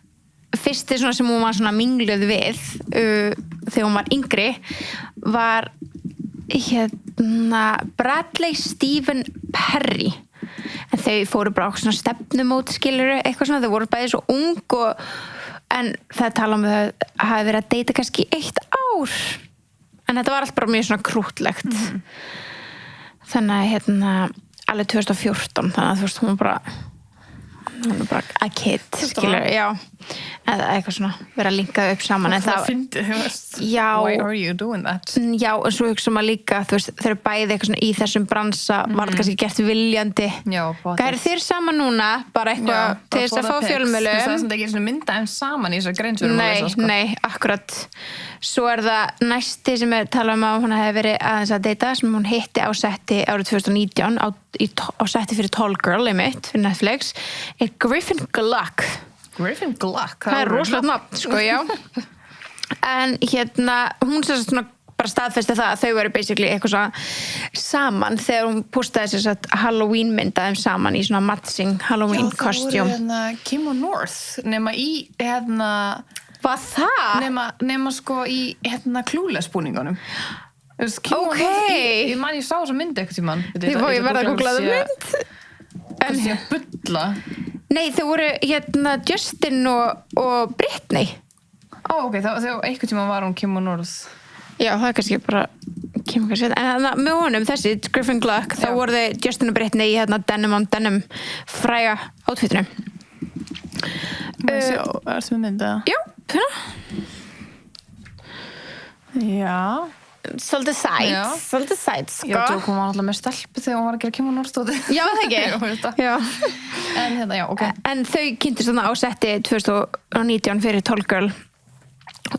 fyrsti svona sem hún var svona mingluð við þegar hún var yngri var Bradley Stephen Perry. En þau fóru bara á svona stefnumót, skilurðu, eitthvað svona, þau voru bæði svo ung en það tala að það hafi verið að deyta kannski 1 ár, en þetta var allt bara mjög svona krútlegt. Þannig að alveg 2014, þannig að þú veist, hún er bara a kid, skilur, já, eða eitthvað svona vera að linka upp saman, en það fyndi, þú veist, já, why are you doing that? Já, og svo hugsa maður líka, þú veist, þeir eru bæði eitthvað svona í þessum bransa, var það kannski gert viljandi. Já, hvað eru þeir saman núna, bara eitthvað til þess að fá fjölmiðlum? Það er sem ekki svona mynda saman í þessar grein. Nei, akkurat. Svo er það næsti sem talað að hún hefði verið aðeins að deyta, sem hún hitti á setti árið 2019 á setti fyrir Tall Girl einmitt, fyrir Netflix, er Griffin Gluck. Griffin Gluck? Það er rosalega nafn, sko, já. En hún sérst svona bara staðfesti það að þau eru basically eitthvað svona saman þegar hún postaði þess að Halloween myndaðum saman í svona matching Halloween costume. Já, það voru Kim og North, nema í Hvað það? Nema sko í Clueless búningunum. Ok. Ég man ég sá þessa mynd eitthvað tímann. Ég verða að googla það mynd. En sé að bulla. Nei, þau voru Justin og Britney. Ok, þegar eitthvað tímann var hún Kim og North. Já, það er kannski bara Kim kannski. En með honum, þessi Griffin Gluck, þá voru þau Justin og Britney í denim on denim fræga outfitinu. Má ég sjá, ertu með mynda? Já, Já. Svolítið sæt, sko. Já, hún var alltaf með stelpu þegar hún var að gera Kim og North stóti. Já, það ekki? Já. En já, ok. En þau kynntust þarna á setti 2019 fyrir Tall Girl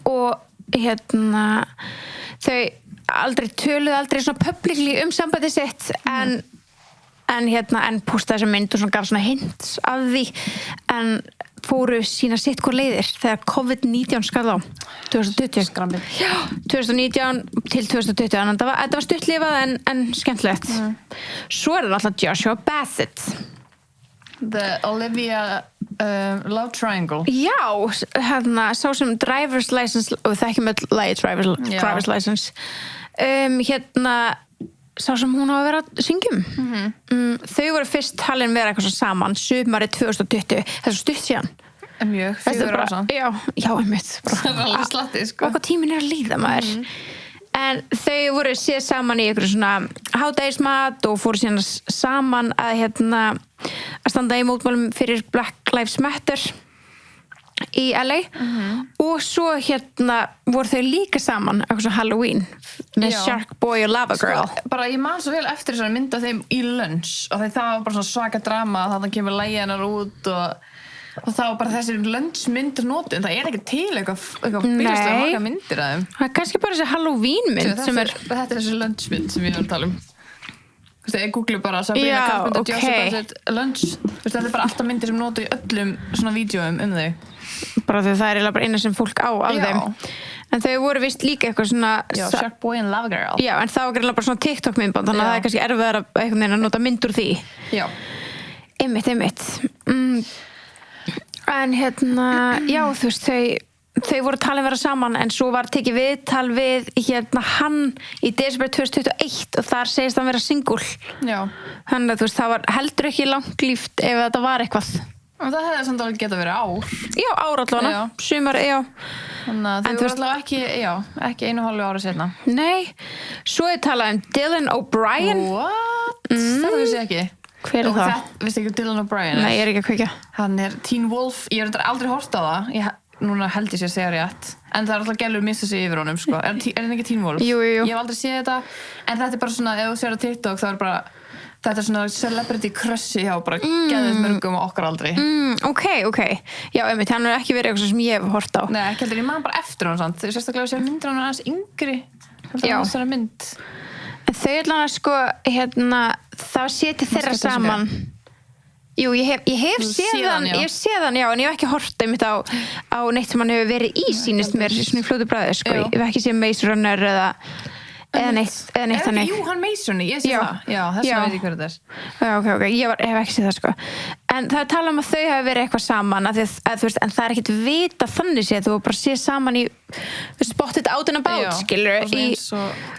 og þau töluðu aldrei svona publicly sambandi sitt en postaði þessa mynd og svona gaf svona hints af því, en fóru sína sitt hvor leiðir þegar COVID-19 skall á 2020. Skrambið. Já, 2019 til 2020, þannig að þetta var stuttlifað en skemmtilegt. Svo er það alltaf Joshua Bassett. The Olivia Love Triangle. Já, sá sem driver's license, og þekkjum öll lagi driver's license. Sá sem hún á að vera að syngjum. Þau voru fyrst talin vera eitthvað saman sumarið 2020, það er svo stutt síðan. Mjög, 4 ára. Já, einmitt. Það er alveg slatti, sko. Og hvað tíminn er að líða, maður. En þau voru séð saman í einhverju svona hádegismat og fóru síðan saman að standa í mótmálum fyrir Black Lives Matter í LA. Og svo voru þau líka saman eitthvað svona Halloween með Shark Boy og Lava Girl. Bara ég man svo vel eftir þessari mynd af þeim í lunch og það var bara svona svaka drama, þannig kemur lagið hennar út og það var bara þessi lunchmyndir notuð, það er ekki til eitthvað bílaslega marga myndir af þeim. Það er kannski bara þessi Halloween mynd sem er... Þetta er þessi lunchmynd sem ég er að tala Ég googlu bara Sabrina Carpenter, Joseph Bassett, lunch. Þetta er bara alltaf myndir sem notuð í öllum svona vídeóum þau. Bara því það er eiginlega bara eina sem fólk á af þeim. En þau voru vist líka eitthvað svona... Já, Shark Boy and Lava Girl. Já, en það var eiginlega bara svona TikTok-myndband, þannig að það er kannski erfiðar að nota mynd úr því. Já. Einmitt. En já, þú veist, þau voru talin vera saman, en svo var tekið viðtal við hann í desember 2021 og þar segist hann vera single. Já. Þannig að þú veist, það var heldur ekki langlíft ef þetta var eitthvað. Og það hefði samt alveg geta verið ár. Já, árallana, Já. sumar, já. Þannig að En þau þú voru veist- allavega ekki 1,5 ára setna. Nei, svo er talað um Dylan O'Brien. What? Það vissi ég ekki. Hver er Og það? Veistu ekki Dylan O'Brien? Nei, ég er ekki að kveikja. Hann er Teen Wolf. Ég hef aldrei hort á það. Núna held ég sér að segja rétt. En það er alltaf gælur mista sig yfir honum, sko. Er þetta ekki Teen Wolf? Jú. Ég hef aldrei séð þetta. En þetta er bara svona, ef þú sér á TikTok, þá er bara... Þetta er svona celebrity crushy hjá bara geðið mörgum og okkar aldrei. Ok. Já, einmitt, hann er ekki verið eitthvað sem ég hef hort á. Nei, ekki heldur, ég man bara eftir hann samt. Sérstaklega að sér myndir hann aðeins yngri. Þetta Já. er þessari mynd. En þau ætla að sko, það setja þeirra skemmtilega saman. Jú, ég hef Þú séð séð hann, hann, já. ég hef séð hann, já, en ég hef ekki hort einmitt á neitt sem hann hefur verið í, sýnist mér, svona í fljótu bræði, sko. Já. Ég hef ekki séð Maze Runner eða neitt þannig. Jú, hann Masoni, ég sé Já. það. Já, þess Já. vegna veit ég hver þetta er. Já, ok, ég hef ekki séð það, sko. En það er talað um að þau hafi verið eitthvað saman, að þú veist, en það er ekkit vita þannig séð, þú bara séð saman í, þú veist, spotted out and about, skilur, og eins og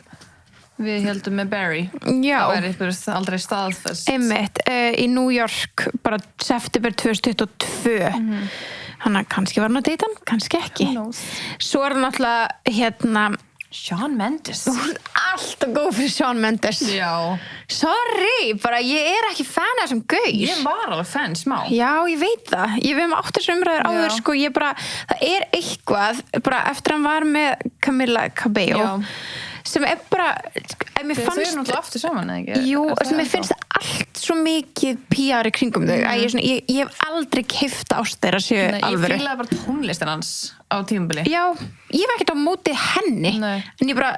við heldum með Barry. Já. Það er eitthvað aldrei staðfest. Einmitt, í New York bara september 2022 hann kannski var hann að deyta hann, kannski ekki. Who knows? Svo er hann náttúrulega Shawn Mendes. þú ert alltaf góð fyrir Shawn Mendes. Já. Sorry, bara ég er ekki fan af þessum gaur. Ég var alveg fan smá. Já, ég veit það. Við hefum átt þessu umræður áður, Já. sko, ég bara, það er eitthvað, bara eftir hann var með Camila Cabello, Já. sem er bara, mér Þau eru fannst, náttúrulega aftur saman, eða ekki? jú, Er það mér ennþá? finnst allt svo mikið PR í kringum þau, að ég hef aldrei keypt ást þeirra séu Nei, ég alvöru. fílaði bara tónlistin hans á tímabili. Já, ég hef ekkert á móti henni, Nei. en ég bara,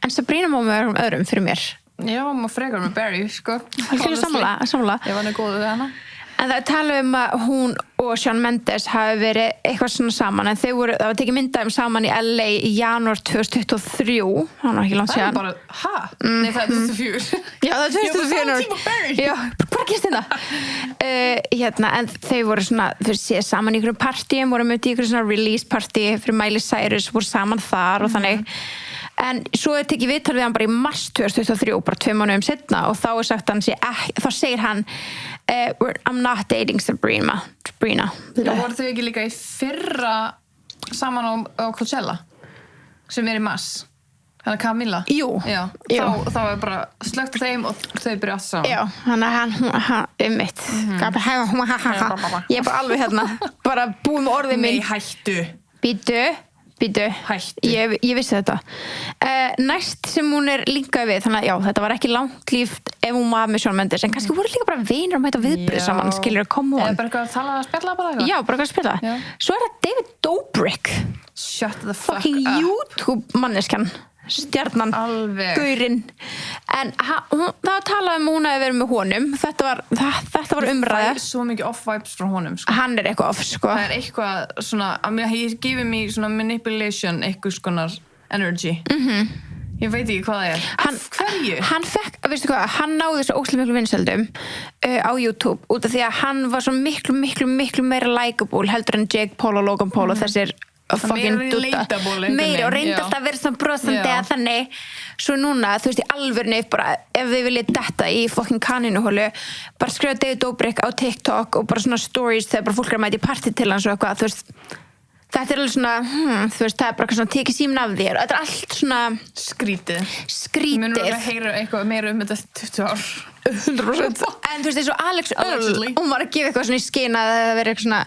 en Sabrina má með öðrum fyrir mér. Já, maður frekar með Barry, sko. Algjörlega sammála. Ég var nú góð við hana. En það er talað um að hún og Shawn Mendes hafi verið eitthvað svona saman, en það var tekið myndaðum saman í LA í janúar 2023, það var ekki langt Það er síðan. bara, Nei, það er 2004. Já, það er 2004. Ég var bara tíma Barry. Já, hvað gerst þetta? En þau voru svona, þau séð saman í einhverjum partíum, voru með í einhverjum svona release partí fyrir Miley Cyrus, voru saman þar og þannig. En svo er tekið viðtal við hann bara í mars 2023, bara 2 mánuðum setna, og þá er sagt hann, þá segir hann I'm not dating Sabrina. Já, voru þau ekki líka í fyrra saman á Coachella sem er í mars? Þannig Camilla? Jú. Já, Jú. þá er bara slögt á þeim og þau byrja aftur saman. Já, þannig að hann einmitt. Ég er bara alveg hérna, bara búið með orðið Nei, minn. hættu. Býtu. Hættu. Ég vissi þetta. Næst sem hún er líka við, þannig að já, þetta var ekki langt líft ef hún var með Shawn Mendes, en kannski voru líka bara vinir að mæta viðbrið saman, skilur, come Eða on. bara eitthvað að tala að spjalla bara eitthvað? Já, bara hvað að spila. Já. Svo er það David Dobrik, Shut the fuck fucking up. YouTube manneskjan, stjarnan, Alveg. gaurinn. En það var talað um hún að vera með honum, þetta var umræða. Það er svo mikið off-vibes frá honum, sko. Hann er eitthvað off, sko. Það er eitthvað svona, he's giving me svona manipulation, eitthvað skonar energy. Ég veit ekki hvað það er. Af hverju? Hann fekk, veistu hvað, hann náði svo óslega miklu vinsældum á YouTube út af því að hann var svo miklu meira likeable heldur en Jake Paul og Logan Paul og þessir fucking meira dutta. relatable einhvern Meira og veginn, reyndi já. alltaf að vera svona brosandi Já. að þannig svo núna, þú veist, í alvörni bara, ef þið viljið detta í fucking kaninuhólu bara skrifa David Dobrik á TikTok og bara svona stories þegar bara fólk er að mæta í partí til hans og eitthvað, þú veist þetta er alveg svona, þú veist, það er bara svona tekið síminn af þér og þetta er allt svona Skrítið. skrítið Munum við að heyra eitthvað meira um þetta 20 ár. 100%. En þú veist, eins og Alex Earl, Allegedly. hún var að gefa eitthvað svona í skina að það verið eitthvað svona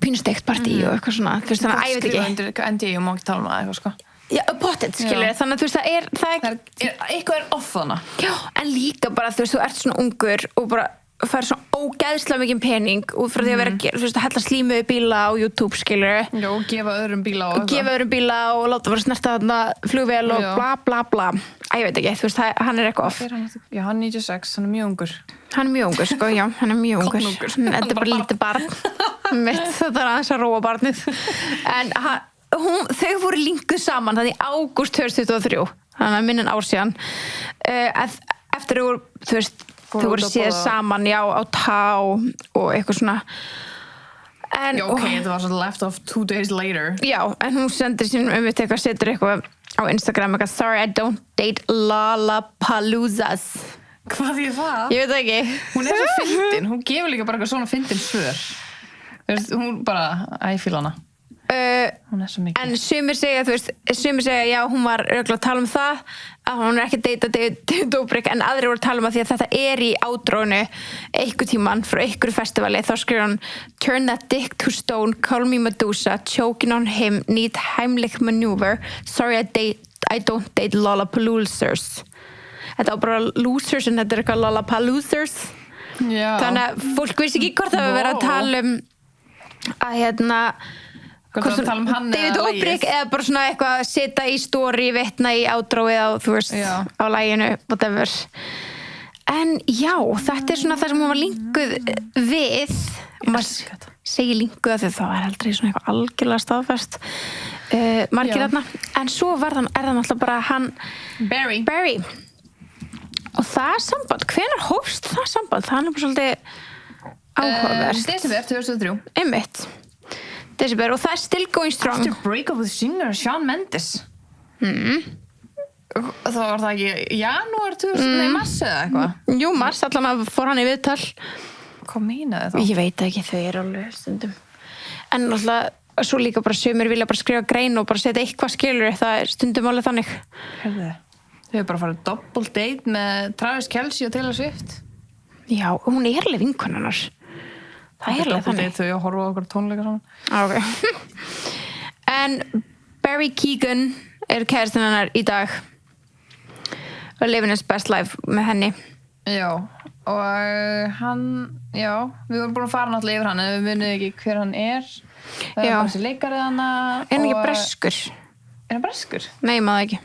pínusteikt partí og eitthvað svona, þú veist, þannig að ég veit Skrifa ekki. undir eitthvað NDA og má ekki tala um það eitthvað, sko. Já, pottet, skilur, Já. þannig að þú veist, Eitthvað er off þarna. já, en líka bara, þú veist, þú ert svona ungur og bara fær svona ógeðslega mikið pening út frá því að vera að gera, þú veist, að hella slímuðu bíla á YouTube, skilur, Já, og gefa öðrum bíla og gefa öðrum bíla og láta vera snerta þarna flugvél og Já. bla bla bla. Æ, ég veit ekki, þú veist, hann er eitthvað off. Já, hann er 96, hann er mjög ungur. Hann er mjög ungur, sko, já, hann er mjög ungur. Kornungur. Þetta er bara lítið barn. Þetta er aðeins að róa barnið. En þau voru linkuð saman þannig í ágúst 2023, þannig að minnin ár síðan. Eftir þau voru, þú veist, þau voru séð saman, já, á tá og eitthvað svona. En, Já, ok, þetta var svo left off 2 days later. Já, en hún sendir sín eitthvað, setur eitthvað á Instagram, eitthvað, sorry, I don't date Lollapaloozas. Hvað því það? Ég veit það ekki. Hún er svo fyndin, hún gefur líka bara eitthvað svona fyndin svör. Þú veist, hún bara, ég fíla hana. Hún er svo mikið. En sumir segja, þú veist, sumir segja, já, hún var örugglega að tala um það, að hún er ekki að deyta David Dobrik, en aðrir voru að tala um að því að þetta er í ádrónu einhver tíman frá einhverju festivali, þá skrifur hún turn that dick to stone, call me Medusa, choking on him, need Heimlich maneuver, sorry I don't date Lollapaloozers. Þetta var bara losers en þetta er eitthvað Lollapaloozers. Já. Þannig að fólk vissi ekki hvort það var verið að tala um að Hvort það var að tala um hann David eða Dobrik lagið. eða bara svona eitthvað að setja í story, vitna í ádróið á, þú veist, Já. á laginu, whatever. En já, þetta er svona það sem hún var linkuð við. elska þetta. Segir linkuð að því það var aldrei svona eitthvað algjörlega staðfest. Margir Já. þarna. En svo er það náttúrulega bara hann Barry. Og það samband, hvenær hófst það samband? Það er bara svolítið áhugavert. Desember 2003. Einmitt. Desember, og það er still going strong. After break-up with singer Shawn Mendes. Það var það ekki janúar 2000, nei, mars eða eitthvað. Jú, mars, allan að fór hann í viðtal. Hvað meinaði þá? Ég veit ekki, þau eru alveg stundum. En náttúrulega, svo líka bara sumir vilja bara skrifa grein og bara setja eitthvað skilur, það er stundum alveg þannig. Herðu, þau hefur bara farið double date með Travis Kelce og Taylor Swift. Já, hún er alveg vinkonunnar. Það er alveg Double þannig. date þau að horfa á okkur tónleika saman. Ok. En Barry Keoghan er kærastinn hennar í dag. Og living his best life með henni. Já, og hann, já, við vorum búin að fara náttúrulega yfir hann, en við munum ekki hver hann er. Það er Já. bara þessi leikarið hana. Er hann ekki breskur? Er hann breskur? Nei, maður ekki.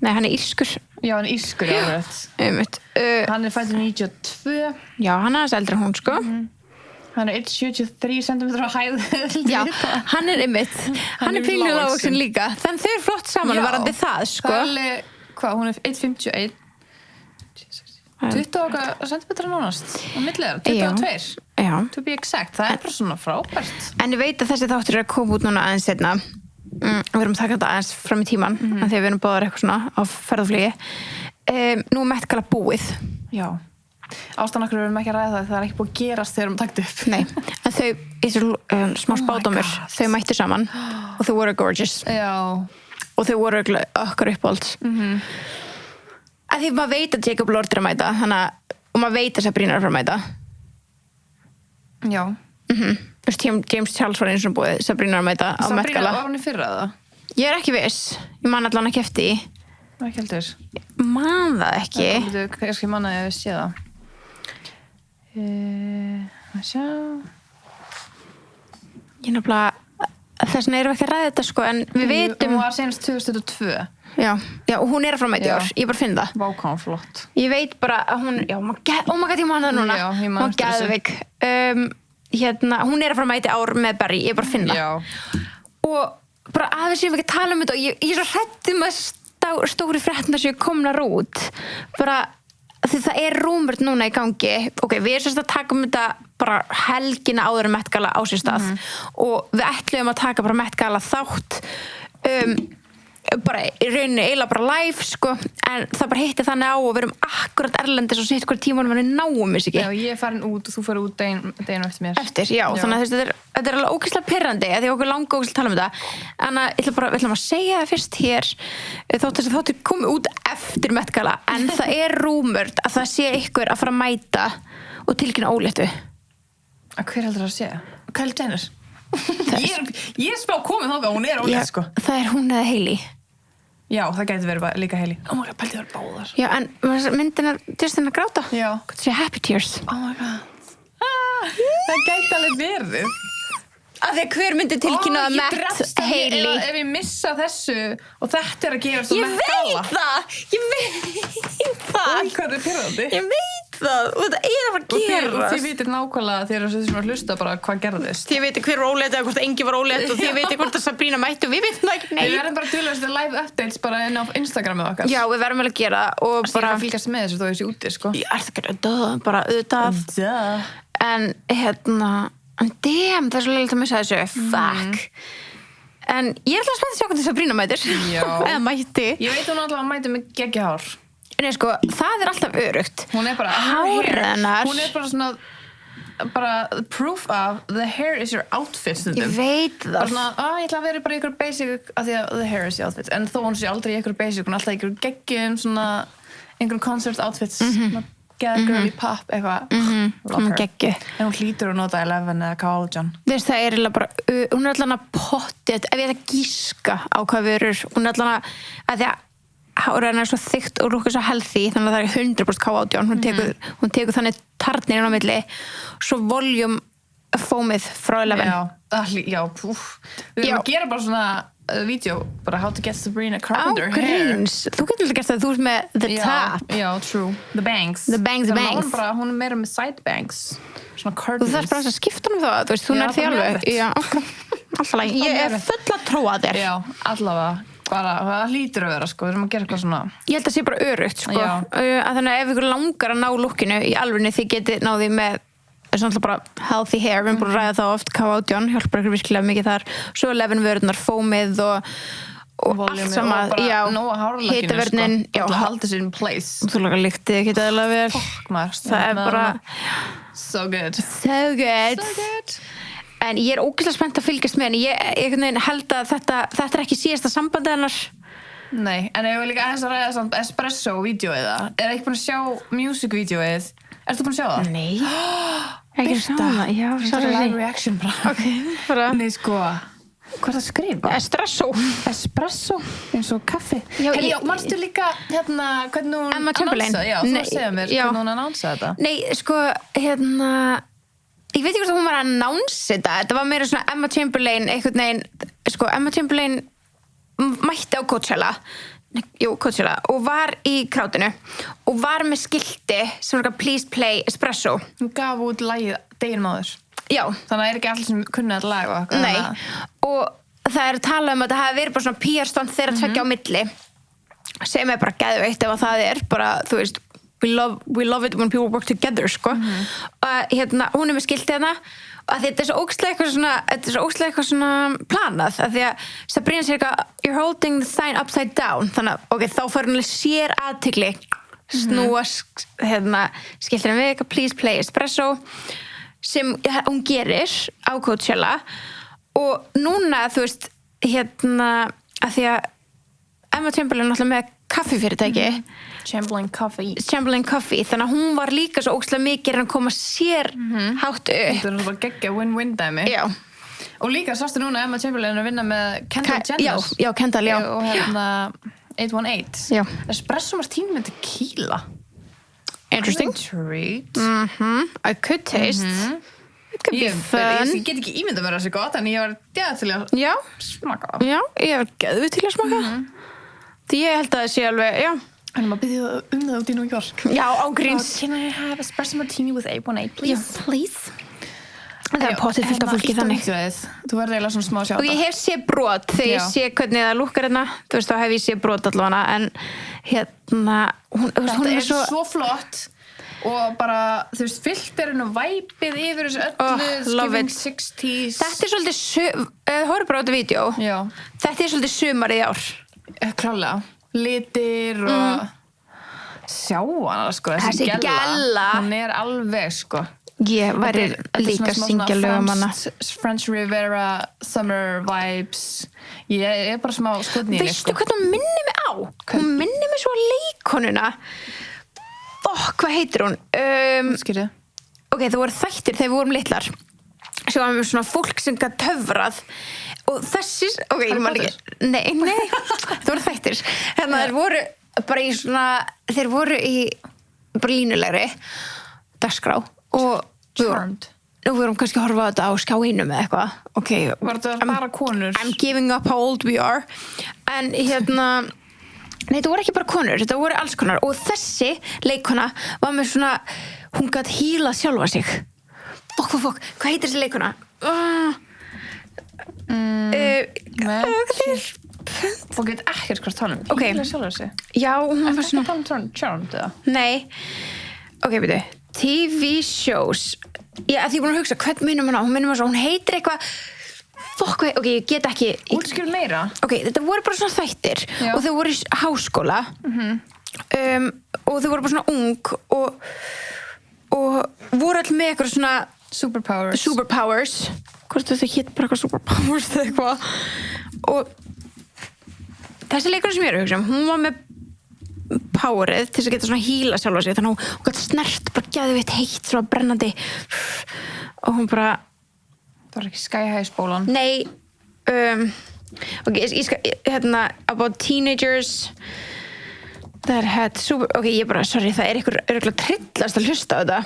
Nei, hann er írskur. Já, hann er írskur, já, rétt. Einmitt. Hann er fættur 92. Já, hann er aðeins eldri en hún, sko. Hann er 1,73 cm á hæð. Já, hann er einmitt. Hann er er pínu lágvaxinn. lágvaxinn líka. Þannig þau eru flott saman varandi það, sko. Það er alveg, hvað, hún er 1,51. 20 okkar centimetra nánast. Á milli þeirra, 22. Já. To be exact, það er bara svona frábært. En ég veit að þessi þáttur er að koma út núna aðeins setna. Við erum að taka þetta aðeins fram í tíman, en þegar við erum báðar eitthvað svona á ferðaflugi. Nú er Met Gala búið. Já. Ástæðan okkur erum ekki að ræða það er ekki búið að gerast þegar við erum takt upp. Nei, en þau, í þessu smá spádómur, God. þau mættu saman og þau voru gorgeous. Já. Og þau voru okkar uppáhalds. Að því maður veit að Jacob Lord er að mæta, og maður veit að Sabrina er að fara að mæta. Já. Þú veist, James Charles var eins og búið, Sabrina er að mæta á Met Sabrina, Gala. var hún í fyrra það? Ég er ekki viss, ég man allan ekki eftir því. Ekki heldur. Man það ekki. Þú kannski manna að ég sé það. Að sjá. Ég nefnilega, þess vegna erum við ekki að ræða þetta, sko, en við vitum... Hún var senast 2022. Já, og hún er að fara að mæta í ár, ég bara finn það. Vákán flott. Ég veit bara að hún, já, oh my god, ég man það núna. Já, ég man Hún eftir þessu. geðveik. Hún er að fara að mæta í ár með Barry, ég bara finn það. Já. Og bara aðeins ég ekki að tala um þetta og ég er svo hrædd að stóri fréttina sem komnar út. Bara, því það er rúmur núna í gangi. Ok, við erum sérst að taka um þetta bara helgina áður Met Gala á sér stað. Og við ætluðum að taka bara Met Gala þátt bara í rauninni eiginlega bara live, sko, en það bara hitti þannig á og við erum akkurat erlendis og sitt hver tímanum við náum þess ekki. Já, ég er farin út og þú fyrir út deginu eftir mér. Eftir, já. Þannig að þetta er alveg ógeðslega pirrandi því okkur langar ógeðslega að tala um þetta. En við ætlum að segja það fyrst hér þótt þess að þáttur komið út eftir Met Gala, en það er rúmurt að það sé ykkur að fara að mæta og tilkynna óléttu. Hver heldur það að sé? Kylie Jenner. Ég er spá komið þangað, hún er ólétt, sko. Það er hún eða Hailey. Já, það gæti verið bara líka Hailey. Oh my god, pælti það báðar. Já, en myndin er Justin að gráta. Já. Hvað sé Happy Tears. Oh my god. Það gæti alveg verið. Að því að hver myndi tilkynna að Met Hailey. Ef ég missa þessu og þetta er að gerast á Ég Met Gala. veit það! Ég veit það! Ói, hvað er pirrandi? Ég veit það! Og þetta er að fara að Þið gerast. vitir nákvæmlega þegar þessu sem að hlusta bara hvað gerðist. Þið veitir hver var ólétt eða hvort engi var ólétt og þið veitir hvort að Sabrina mætti og við veitum það ekki Við neitt. verðum bara til að live updates bara inn á Instagramið okkar. Já, við verðum vel að gera það og Bara bara... að fylgjast með þessu þó ég sé úti, sko. Ég er það ekki bara auðvitað. Duh. En en damn, það er svo leiligt að missa þessu. Fuck. En ég er alltaf spennt að sjá hvernig Sabrina mætir. Já. Eða mætti. Ég veit hún alltaf að mæti með geggjahár. Nei, sko, það alltaf örugt. Hún bara Hárið hennar. Hún bara svona bara proof of the hair is your outfit stundum. Ég veit það. Bara svona, ég ætla að vera bara í ykkur basic af því að the hair is your outfit. En þó hún sé aldrei í ykkur basic, hún alltaf í ykkur geggjum svona einhverjum concert outfits. Geða girly pop eitthvað. Hún geggju. En hún hlýtur að nota 11 eða Carl Veist, það eiginlega bara, hún allan að pottið, ef ég ætla að gíska á hvað vörur, hún allan að því að hárið hennar svo þykkt og lúkar svo healthy, þannig að það 100% K18. Hún tekur þannig tarnir inn á milli, svo volume fómið frá 11. Við erum að gera bara svona vídeo, bara how to get Sabrina Carpenter hair. Gríns. Þú getur alltaf gert það, þú ert með the top. Já, true. The bangs. The bangs. Hún meira með side bangs. Svona curtains. Þú þarf bara að skipta um það, þú veist, hún því alveg. Já, alltaf læg. Ég full að trúa þér. Já, allavega. Bara, það hlýtur að vera, sko, við erum að gera eitthvað svona. Ég held að sé bara örugt, sko. Að þannig að ef ykkur langar að ná lukkinu í alvörinu, þið getið náði með svona bara healthy hair, við erum búin að ræða það oft, K18, hjálpar ykkur virkilega mikið þar. Svo 11 vörurnar, fómið og allt saman, já, hitavörnin, já, haldið sér in place. Þú lagar líktið ekki eðlilega vel. Það bara so good. So good. En ég ógeðslega spennt að fylgjast með henni. Ég held að þetta ekki síðasta sambandið hennar. Nei, en ég vil líka aðeins að ræða samt espresso-vídeóið það. Ekki búin að sjá music-vídeóið? Ertu búin að sjá það? Nei. Ekki að sjá það. Já, sorry. Live reaction bara. Bara. Nei, sko. Hvað er það að skrifa? Espresso. Eins og kaffi. Já, manstu líka hvernig hún Emma Chamberlain. Já, þú að segja mér hvernig hún annonsaði þetta. Nei, sko, ég veit ekki hvort að hún var að announce þetta var meira svona Emma Chamberlain einhvern veginn, sko Emma Chamberlain mætti á Coachella og var í krátinu og var með skilti sem var please play espresso. Hún gaf út lagið deginum áður. Já. Þannig að ekki allir sem kunni að laga eitthvað. Nei, og það að tala að það hafi verið bara svona PR-stönd þeirra tveggja á milli sem bara geðveikt ef að það bara, þú veist we love it when people work together, sko. Hún með skilti hérna og þetta svo ógeðslega eitthvað svona planað, af því að Sabrina sér eitthvað, you're holding the sign upside down, þannig að þá fær hún sér athygli, snúa skiltir við eitthvað please play espresso sem hún gerir á Coachella og núna, þú veist, af því að Emma Chamberlain náttúrulega með kaffifyrirtæki Chamberlain Coffee, þannig að hún var líka svo ógeðslega mikið að koma sér hátt upp. Þetta er bara geggja win-win dæmi. Já. Og líka sástu núna Emma Chamberlain að vinna með Kendall Jenner. Já, Kendall, já. Og 818. Já. Espresso Martini með tequila. Interesting. Treat. I could taste. It could be fun. Ég get ekki ímyndað að vera svo gott, en ég var til að smaka það. Já, ég var geðvig til að smaka. Því ég held að það sé alveg, já. Þannig að byrja það út í New York. Já, á gríns. Can I have espresso martini with 818, please? Yeah, please. Það potið fullt af fólki þannig. Þú verður eiginlega svona smá að sjá þetta. Og ég hef séð brot, þegar ég sé hvernig það lúkkar hérna, þú veist, þá hef ég séð brot allavega, en hún er svo flott og bara, þú veist, filterinn og væpið yfir þessu öllu, giving 60s. Þetta er svolítið, horfðu bara á þetta vídeo. Já. Þetta er svolítið sumarið í ár. Klálega. Litir og sjá hana, sko, þessi gella. Hún er alveg, sko. Ég væri líka að syngja lögum hana. French Riviera, Summer Vibes. Ég er bara smá skotni í henni, sko. Veistu hvað hún minnir mig á? Hún minnir mig svo á leikonuna. Hvað heitir hún? Skýrðu. Ok, það voru þættir þegar við vorum litlar. Svo var við svona fólk sem gat töfrað. Og þessi, ok, ég man ekki. Nei, það voru þættir. Þeir voru bara í svona, þeir voru í bara línulegri dagskrá. Og við vorum kannski að horfa á þetta á Skjá einum eða eitthvað. Ok. Var þetta bara konur? I'm giving up how old we are. En nei, þetta voru ekki bara konur, þetta voru alls konar. Og þessi leikona var með svona, hún gat hýlað sjálfa sig. Fokk, hvað heitir þessi leikona? Fólk veit ekkert hvað tala um. Hýlað sjálfa sig? Já, hún var svona. Þetta tala um Charmed eða? Nei. Ok, byrju. TV shows. Já, því ég er búin að hugsa, hvern minnum hana? Hún minnum hana svo, hún heitir eitthvað. Ok, ég get ekki. Útskýrðu meira? Ok, þetta voru bara svona þættir. Já. Og þau voru í háskóla. og þau voru bara svona ung og voru allir með eitthvað svona superpowers hvort þetta hétt bara eitthvað superpowers eða eitthvað og þessi leikur sem ég er að hugsa hún var með powerið til þess að geta svona hýla sjálfa sig þannig að hún gæti snert bara geðveitt heitt svona brennandi og hún bara það var ekki Sky High spólan nei ég skal about teenagers that had super ég bara, sorry, það er eitthvað örugglega trillast að hlusta á þetta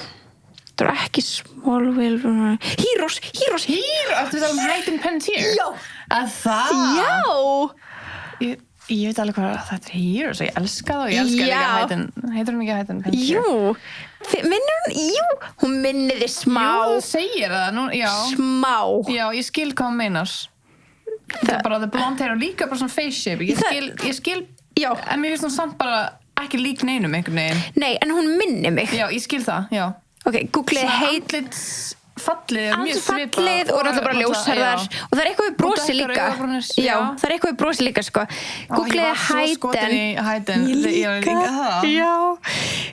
það er ekki Smallville Heroes Ertu það Hayden Panettiere? Já. Að það? Já Ég veit alveg hvað þetta er Heroes og ég elska það og ég elska líka Hayden heitir hún ekki Hayden Panettiere? Jú, minnir hún, hún minniði smá Jú, þú segir það nú, já smá Já, ég skil hvað hún meinar það er bara the blonde hair og líka bara svona face shape ég skil Já. En mér finnst hún samt bara ekki lík neinum einhvern veginn Nei, en hún minnir mig Já, ég skil það, já Ok, googlið Fallið er mjög svipað fallið og náttúrulega bara ljósherðar og það er eitthvað við brosi líka já, það er eitthvað við brosi líka sko googlið Hayden ég líka já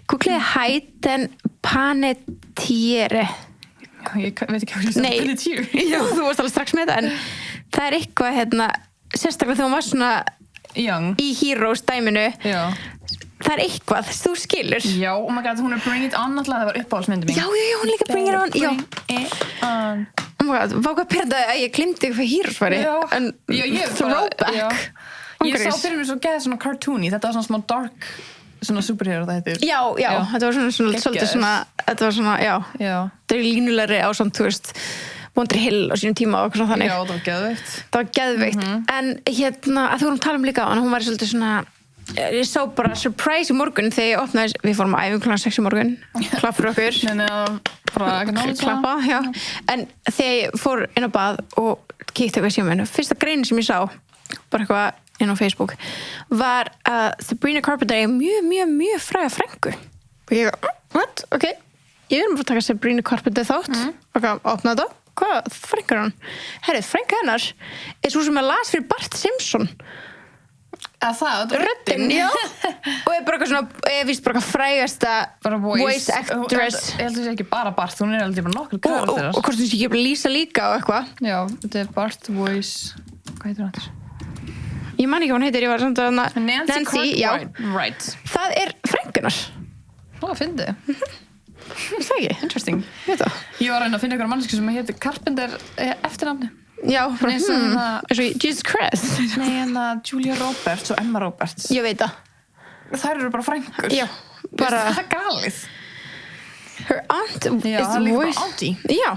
googlið Hayden Panettiere ég veit ekki hvað það er Panettiere já, þú varst alveg strax með það en það er eitthvað sérstaklega þegar hún var svona young í Heroes dæminu já það er eitthvað, þú skilur já, oh my god, hún er Bring It On alltaf það var uppáhaldsmyndum mín já, hún líka Bring It On Bring It On oh my god, hvað perdaði að ég glimti hvað Heroes væri en throwback ég sá fyrir mér svo geðið svona cartoony þetta var svona smá dark svona superhero það heitir já, þetta var svona svolítið svona þetta var svona, já það er línulegri á svona, þú veist Wonder Hill á sínum tíma og eitthvað þannig já, það var geðveikt en að þú vorum að tala líka á hann hún var svolítið svona ég sá bara surprise í morgun þegar ég opnaði við fórum að æfum kl. 6 í morgun klapp fyrir okkur klappa, já en þegar ég fór inn á bað og kíkti eitthvað í símann fyrsta greinin sem ég sá bara eitthvað inn á Facebook var að Sabrina Carpenter er mjög fræga frængu og ég what? Ok, ég verðum bara að taka Sabrina Carpenter þátt og opnaði það hvað frængur hann? Herrið, frænga hennar er svo sem að las fyrir Bart Simpson að það röddin, já og er bara eitthvað svona, ég víst bara eitthvað frægasta voice actress ég held að það sé ekki bara Bart, hún er aldrei bara nokkur gráð þeirra og hvort þú sé ekki bara Lisa líka og eitthvað já, þetta er Bart voice hvað heitir hann þess? ég man ekki hvað hann heitir, ég var samt að Nancy já, right. það er frængunar ó, fyndi það ekki, interesting ég var að reyna að finna einhverja manneski sem heitir Carpenter eftirnafni já, eins og Jesus Christ nei, Julia Roberts og Emma Roberts ég veit það þær eru bara frængur já, bara það er galið her aunt já, is the voice auntie já,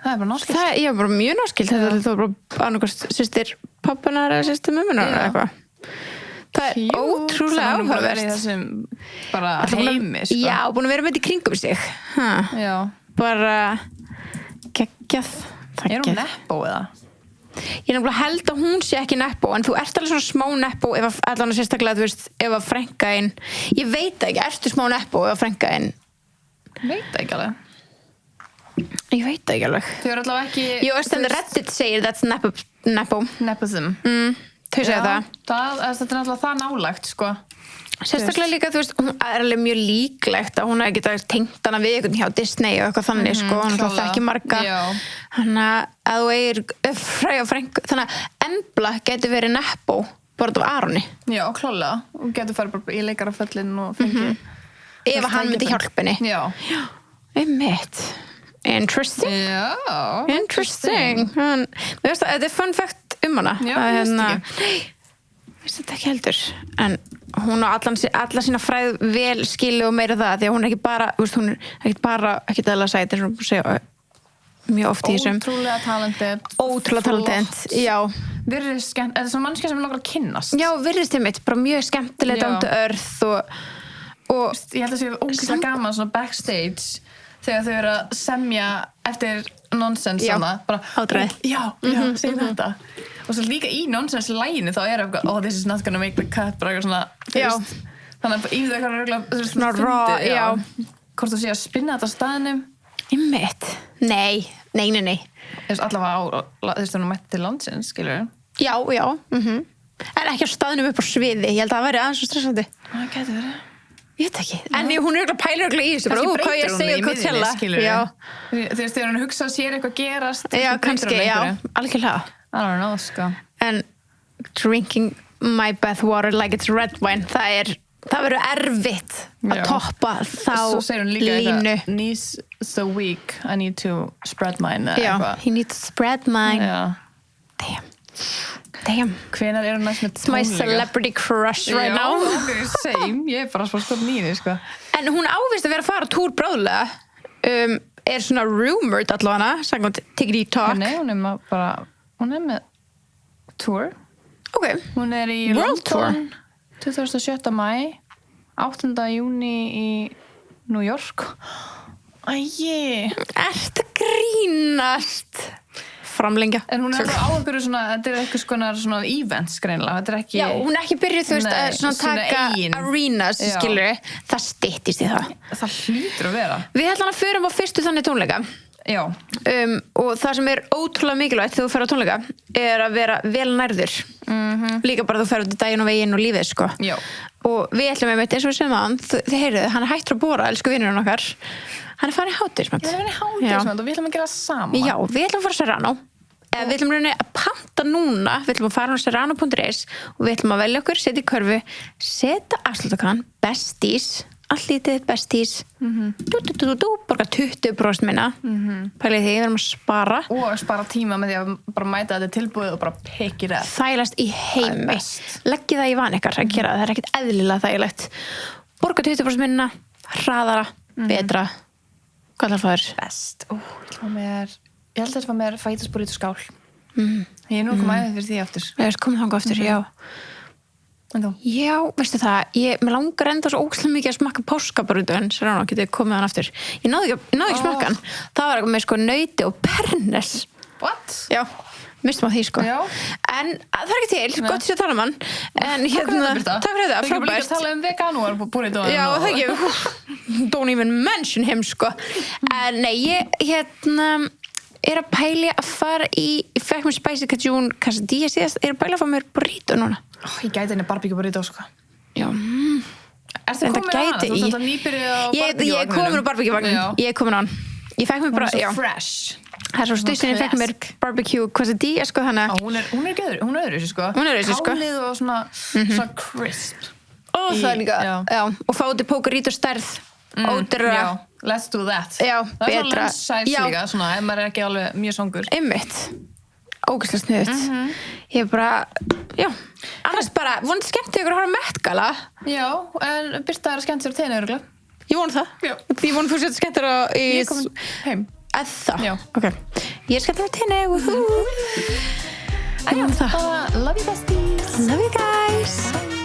það er bara náskilt það er bara mjög náskilt þetta var bara annarkost systir pappanar eða systir mömmunar eða eitthvað það er ótrúlega áhugavert bara heimi sko. já, búin að vera með þetta í kringum sig já. bara geggjað er hún neppó eða? ég nefnilega held að hún sé ekki neppó en þú ert alveg svona smá neppó ef allan að sérstaklega, þú veist, ef að frænkaðinn ég veit ekki, ertu smá neppó ef að frænkaðinn veit ekki alveg ég veit ekki alveg þau eru allavega ekki jú, en Reddit segir that's nepotism þau segja það þetta er alltaf það nálægt sko sérstaklega líka, þú veist, hún er alveg mjög líklegt að hún hefði getað tengt hana við einhvern hjá Disney og eitthvað þannig, sko, hún er það ekki marga þannig að þú eigir fræga frængu, þannig að Embla getur verið neppó, bara þetta var Aroni já, klálega, og getur farið bara í leikaraföllin og fengið ef hann myndi hjálpa henni já, einmitt interesting mér veist að þetta er fun fact hana já, ég veist ekki veist þetta ekki heldur en hún á alla sína fræð vel skilu og meira það því að hún er ekki bara hún er ekki bara ekki dæla sæt eins og hún segja mjög oft í þessum ótrúlega talented já virðist skemmt þetta er svona mannskja sem langar að kynnast já virðist einmitt bara mjög skemmtilegt down to earth og ég held að það sé ógeðslega gaman svona backstage þegar þau eru að semja eftir nonsens bara ádræð já, segir þetta og svo líka í nonsens-læginu þá er eitthvað oh, this is not gonna make the cut bara eitthvað svona þannig að yfir það eitthvað svona raw, já hvort þú sé að spinna þetta á staðinum einmitt, nei allavega á þú veist þú mætti til landsins, skilur já En ekki á staðnum upp á sviði, ég held að það væri aðeins svo stressandi. Það gæti verið. Ég veit ekki, en hún er örugglega pælir örugglega í þessu, bara, Kannski hvað ég breytir hún segja því í Coachella. miðjunni, skilurðu. Já, Þú veist, þegar hún hugsa að sér eitthvað gerast. já, breytir kannski, hún já, einhverju. algjörlega. I don't know, sko. En drinking my bathwater like it's red wine, það verður erfitt að Já. toppa þá Svo segir hún líka línu. eitthvað, knees so weak, I need to spread mine. eða Já, eitthvað. he needs to spread mine. Já. Damn. Hvenær er hún næst með It's my celebrity crush right now. Já, same. Ég er bara svo stór nýni, sko. En hún ávist að vera að fara á túr bráðlega. Er svona rumored allavega, samkvæmt TikTok. Nei, hún er með tour. Ok, Hún er í World London 27. mæ, 8. júni í New York. Æi. ertu að grínast? Framlengja. En hún er alltaf á einhverju svona, þetta er eitthvað svona events greinlega, þetta er ekki... Já, hún er ekki byrjuð, þú veist, Nei, að svona sína taka eigin. arenas, Já. skilur. Það styttist í það. Það hlýtur að vera. Við ætlum að förum á fyrstu þannig tónleika. Já. Og það sem er ótrúlega mikilvægt þegar þú fer á tónleika er að vera vel nærður. Líka bara þú fer út í daginn og veginn og lífið, sko. Já. Og við ætlum einmitt, eins og við segjum að þið heyrið, hann er hættur að bora, elsku vinurinn okkar. Hann er farin í hádegismat. Ég er verið hátíðismönd og við ætlum að gera það saman. Já, við ætlum að fara á Serrano. Við ætlum rauninni að panta núna, við ætlum að fara á serrano.is og við ætlum að velja okkur, setja í körfu, setja afsláttarkran, besties, allt lítið besties, borga 20% minna, pælið því, við erum að spara, Og spara tíma með því að bara mæta þetta tilbúið og bara pick it up. þælast í heimi, Það er best. leggið það í van ykkar að gera það, það er ekkert eðlilega þægilegt, borga 20% minna, hraðara, betra, hvað þarf það er? Best. Ég held að þetta var mér fætasbúrít og skál. Ég er nú komið aðeins fyrir því aftur. Ég er komið þangað aftur, já. En þú? Já, veistu það, mér langar enda svo óslega mikið að smakka páskabrúðu en Serrano getið komið hann aftur. Ég náði ekki smakka hann. Það var eitthvað með sko nauti og pernes. What? Já, mistum á því sko. Já. En það er ekki til, gott sér að tala um hann. En takk fyrir þetta, Það er ekki líka að frábært. tala um veganúar Já, það ekki, don't even mention him sko. En nei, ég er að pæli að fara ég fekk mér spicy cajun quesadilla síðast, er að pæli að fá mér burrito núna. Ég gæti henni barbecue burrito, sko. Já, Ertu Þetta komin á hana? gæti Þú ég- ert alltaf nýbyrjuð á Ég er komin á barbecue-vagnin. Já. Ég er komin á hann. Ég fekk mér Hún bara, er já. svo fresh. Það er svo stuðsinn ég fekk mér barbecue quesadilla, sko, þannig að... Hún er göður, hún er öðru, sko. Hún er öðruvísi, sko. Kálið og svona crisp. Ó, það er líka, Já. já. Og fáti pókarít og stærð. Ódurra. Já, let's do that. Já, það er betra. svona lunch-size Já. líka, svona, ef maður er ekki alveg mjög songur. Einmitt. Ógeðslega sniðut. Ég er bara, já. Annars bara, vonandi skemmti ykkur að horfa á Met Gala. Já, en Birta er að skemmt sér á teinu, örgulega. Ég vona það. Já. Ég vona þú sér skemmtir á... Ég er komin heim. Eða. Já. Ok. Ég er skemmtir á tenni. Ég vona það. Love you besties. Love you guys.